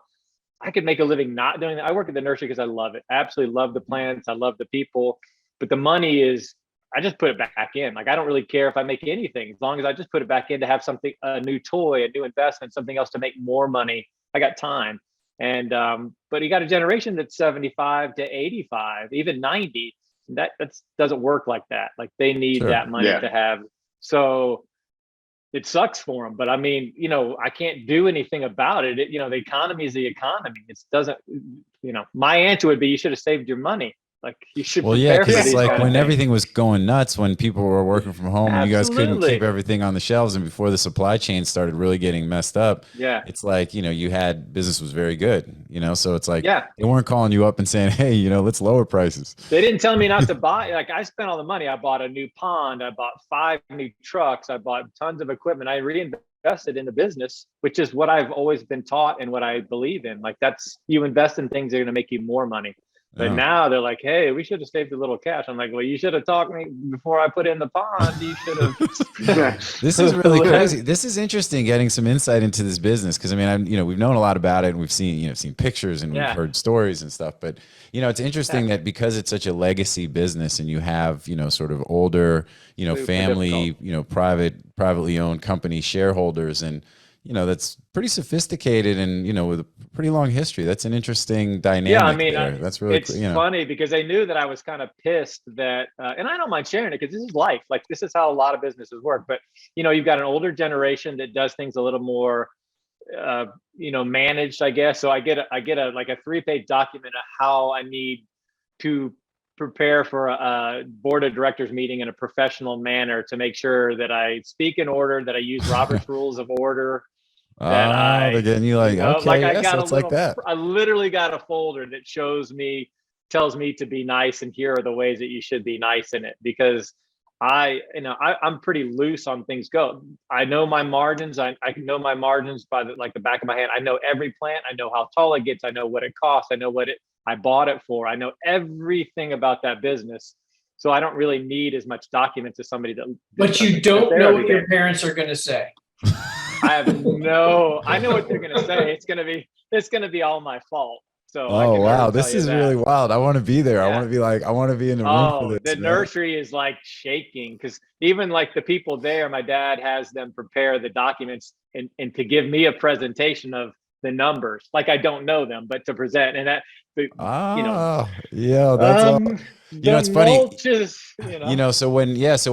I could make a living not doing that. I work at the nursery because I love it. I absolutely love the plants, I love the people, but the money is, I just put it back in. Like I don't really care if I make anything, as long as I just put it back in to have something, a new toy, a new investment, something else to make more money. I got time. And but you got a generation that's 75 to 85, even 90. That doesn't work like that. Like they need that money to have. So it sucks for them. But I mean, I can't do anything about it. The economy is the economy. It doesn't. My answer would be you should have saved your money. Like you should. well, yeah, prepare for because these like kind of when things. everything was going nuts, when people were working from home, and you guys couldn't Absolutely. keep everything on the shelves, and before the supply chain started really getting messed up, Yeah. it's like you had business was very good, so it's like Yeah. they weren't calling you up and saying, hey, let's lower prices. They didn't tell me not to buy. Like I spent all the money. I bought a new pond. I bought 5 new trucks. I bought tons of equipment. I reinvested in the business, which is what I've always been taught and what I believe in. Like that's, you invest in things that are going to make you more money. But Yeah. now they're like, hey, we should have saved a little cash. I'm like, well, you should have talked to me before I put it in the pond. You should have. This is really crazy. This is interesting, getting some insight into this business, because I mean, we've known a lot about it, and we've seen pictures, and we've heard stories and stuff. But it's interesting that because it's such a legacy business, and you have sort of older family, privately owned company shareholders, and that's pretty sophisticated and, with a pretty long history. That's an interesting dynamic Yeah, I mean, there. That's really it's funny because they knew that I was kind of pissed that, and I don't mind sharing it because this is life. Like, this is how a lot of businesses work. But, you've got an older generation that does things a little more, managed, I guess. So I get a like a 3-page document of how I need to prepare for a board of directors meeting in a professional manner to make sure that I speak in order, that I use Robert's rules of order, that they're getting you like, okay, like I yes, got a it's like little, that. I literally got a folder that tells me to be nice, and here are the ways that you should be nice in it, because I'm pretty loose on things go. I know my margins. I know my margins by the back of my hand. I know every plant. I know how tall it gets. I know what it costs. I know I bought it for. I know everything about that business. So I don't really need as much documents as somebody that. But you don't know what your parents are going to say. I know what they're going to say. It's going to be all my fault. So wow, this is really wild. I want to be there. Yeah. I want to be in the room for this. The nursery is like shaking, because even like the people there, my dad has them prepare the documents and to give me a presentation of the numbers. Like, I don't know them, but to present, and that, yeah, that's it's funny. So when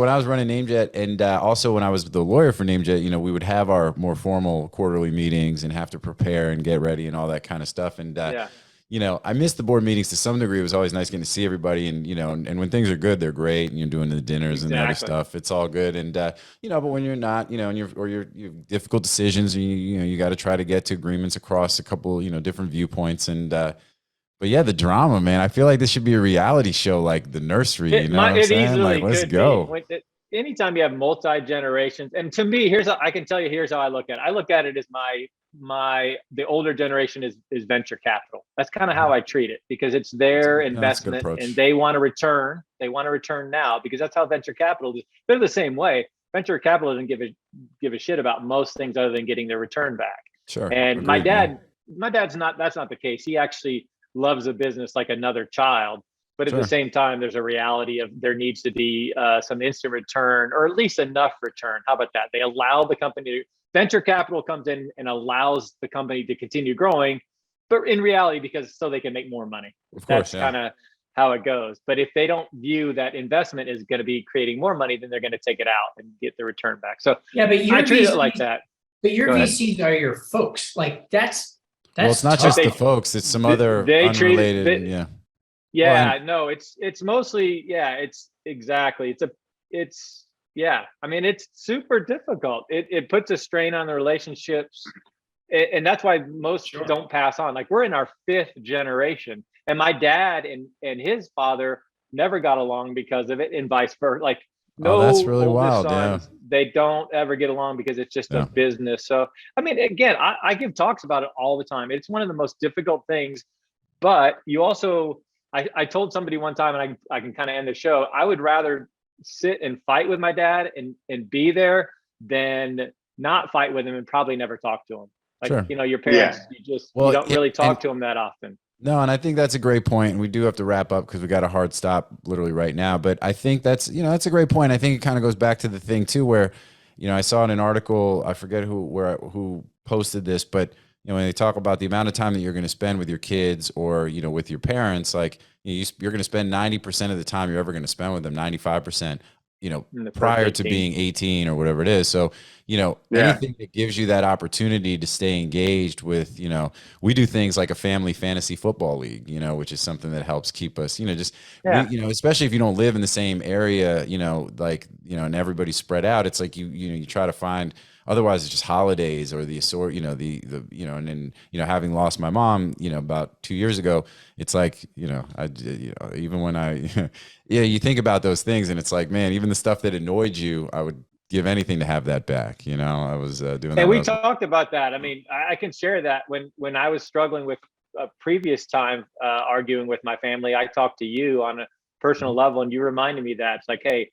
I was running NameJet, and also when I was the lawyer for NameJet, we would have our more formal quarterly meetings and have to prepare and get ready and all that kind of stuff. And I missed the board meetings to some degree. It was always nice getting to see everybody, and and when things are good, they're great, and you're doing the dinners and the other stuff. It's all good, and but when you're not, and you're difficult decisions, you got to try to get to agreements across a couple different viewpoints, and but yeah, the drama, man. I feel like this should be a reality show, like The Nursery. You know what I'm saying? Like, let's go. Anytime you have multi-generations, and to me, here's how I look at it. I look at it as the older generation is venture capital. That's kind of how I treat it, because it's their investment and they want to return. They want to return now, because that's how venture capital is. They're the same way. Venture capital doesn't give a shit about most things other than getting their return back. Sure. And my dad's not. That's not the case. He actually loves a business like another child. But at the same time, there's a reality of there needs to be some instant return, or at least enough return. How about that? They allow the company venture capital comes in and allows the company to continue growing, but in reality, so they can make more money. That's kind of how it goes. But if they don't view that investment is going to be creating more money, then they're going to take it out and get the return back. So but I treat it like that. But your VCs are your folks. Like that's well, it's not just the folks; it's some other unrelated. No, it's mostly, it's exactly. I mean, it's super difficult. It puts a strain on the relationships, and that's why most don't pass on. Like, we're in our 5th generation, and my dad and his father never got along because of it, and vice versa. Like, that's really wild. Sons, they don't ever get along because it's just a business. So, I mean, again, I give talks about it all the time. It's one of the most difficult things, but you also. I told somebody one time, and I can kind of end the show, I would rather sit and fight with my dad and be there than not fight with him and probably never talk to him. Like, your parents, you don't really talk to them that often. No, and I think that's a great point. And we do have to wrap up because we got a hard stop literally right now. But I think that's a great point. I think it kind of goes back to the thing too, where, I saw in an article, I forget who posted this, but when they talk about the amount of time that you're going to spend with your kids or, with your parents, like you're going to spend 90% of the time you're ever going to spend with them, 95%, prior to being 18 or whatever it is. So, anything that gives you that opportunity to stay engaged with, we do things like a family fantasy football league, which is something that helps keep us, especially if you don't live in the same area, and everybody's spread out. It's like you try to find. Otherwise, it's just holidays or and then having lost my mom, about 2 years ago, it's like even when you think about those things, and it's like, man, even the stuff that annoyed you, I would give anything to have that back. I was doing that. And we talked about that. I mean, I can share that when I was struggling with a previous time arguing with my family, I talked to you on a personal level, and you reminded me that it's like, hey.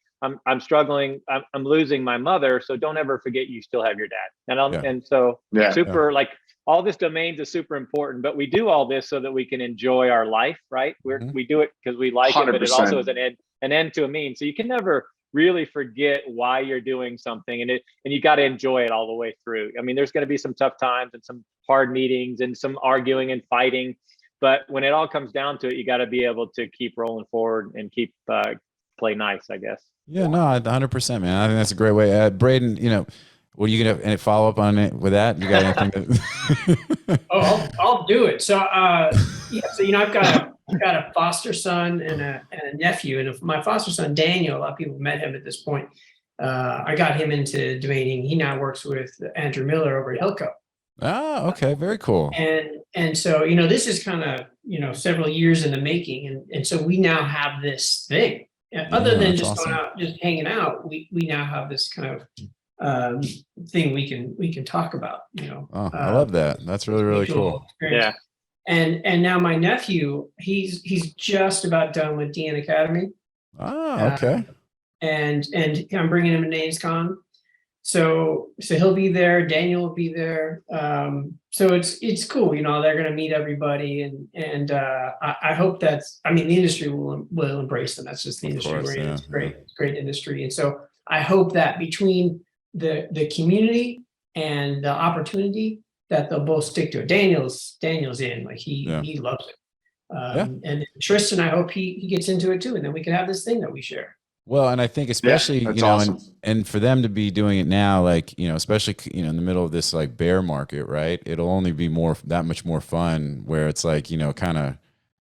I'm struggling. I'm losing my mother. So don't ever forget you still have your dad. And so like all this domains is super important, but we do all this so that we can enjoy our life, right? We do it because we like 100%. It, but it also is an end to a means. So you can never really forget why you're doing something, and you got to enjoy it all the way through. I mean, there's going to be some tough times and some hard meetings and some arguing and fighting, but when it all comes down to it, you got to be able to keep rolling forward and keep play nice, I guess. Yeah, no, 100%, man. I think that's a great way. Braden, what are you gonna any follow up on it with that? You got anything? I'll do it. So, so I've got a foster son and a nephew, and if my foster son Daniel, a lot of people have met him at this point. I got him into domaining. He now works with Andrew Miller over at Hilco. Oh, okay, very cool. And so this is kind of several years in the making, and so we now have this thing. Other than just awesome. going out, just hanging out, we now have this kind of thing we can talk about. Oh, I love that. That's really cool. Experience. Yeah. And now my nephew, he's just about done with DN Academy. Oh, okay. And I'm bringing him to NamesCon. So he'll be there. Daniel will be there. So it's cool. They're going to meet everybody, and I hope the industry will embrace them. That's just the industry we're in. Yeah. It's great. It's great industry. And so I hope that between the community and the opportunity, that they'll both stick to it. Daniel's in, like he loves it. And Tristan, I hope he gets into it too, and then we can have this thing that we share. Well, and I think especially, awesome. and for them to be doing it now, like, especially, in the middle of this like bear market, right? It'll only be that much more fun where it's like, kind of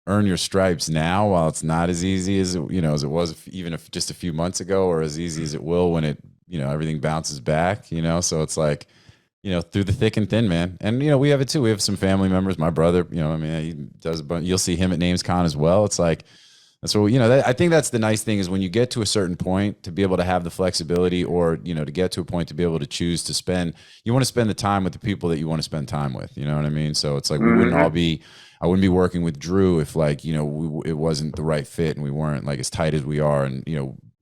earn your stripes now while it's not as easy as as it was even if just a few months ago, or as easy as it will when it, everything bounces back, so it's like, through the thick and thin, man. And, we have it too. We have some family members, my brother, he does a bunch, you'll see him at NamesCon as well. It's like, that's what, I think that's the nice thing is when you get to a certain point to be able to have the flexibility, or, to get to a point to be able to choose to spend, you want to spend the time with the people that you want to spend time with, you know what I mean? So it's like, we wouldn't all be, I wouldn't be working with Drew if like, it wasn't the right fit and we weren't like as tight as we are, and,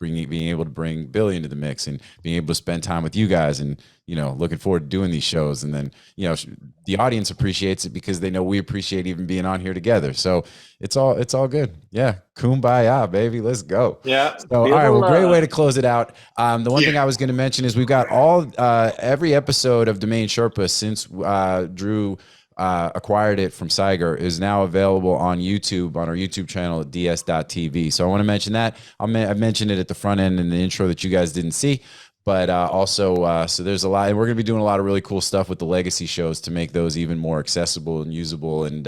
being able to bring Billy into the mix and being able to spend time with you guys, and, looking forward to doing these shows. And then, the audience appreciates it because they know we appreciate even being on here together. So it's all good. Yeah. Kumbaya, baby. Let's go. Yeah. So, all right. Well, great way to close it out. The one thing I was going to mention is we've got every episode of Domain Sherpa since Drew acquired it from Siger is now available on YouTube, on our YouTube channel at ds.tv. So I want to mention that. I mentioned it at the front end in the intro that you guys didn't see. But also, so there's a lot, and we're going to be doing a lot of really cool stuff with the legacy shows to make those even more accessible and usable, and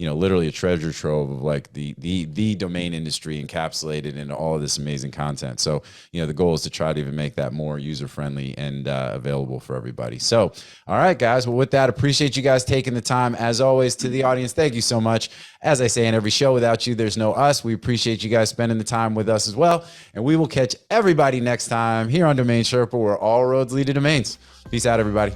literally a treasure trove of like the domain industry encapsulated in all of this amazing content. So the goal is to try to even make that more user friendly and available for everybody. So, all right, guys. Well, with that, appreciate you guys taking the time. As always, to the audience, thank you so much. As I say in every show, without you, there's no us. We appreciate you guys spending the time with us as well. And we will catch everybody next time here on Domain Sherpa, where all roads lead to domains. Peace out, everybody.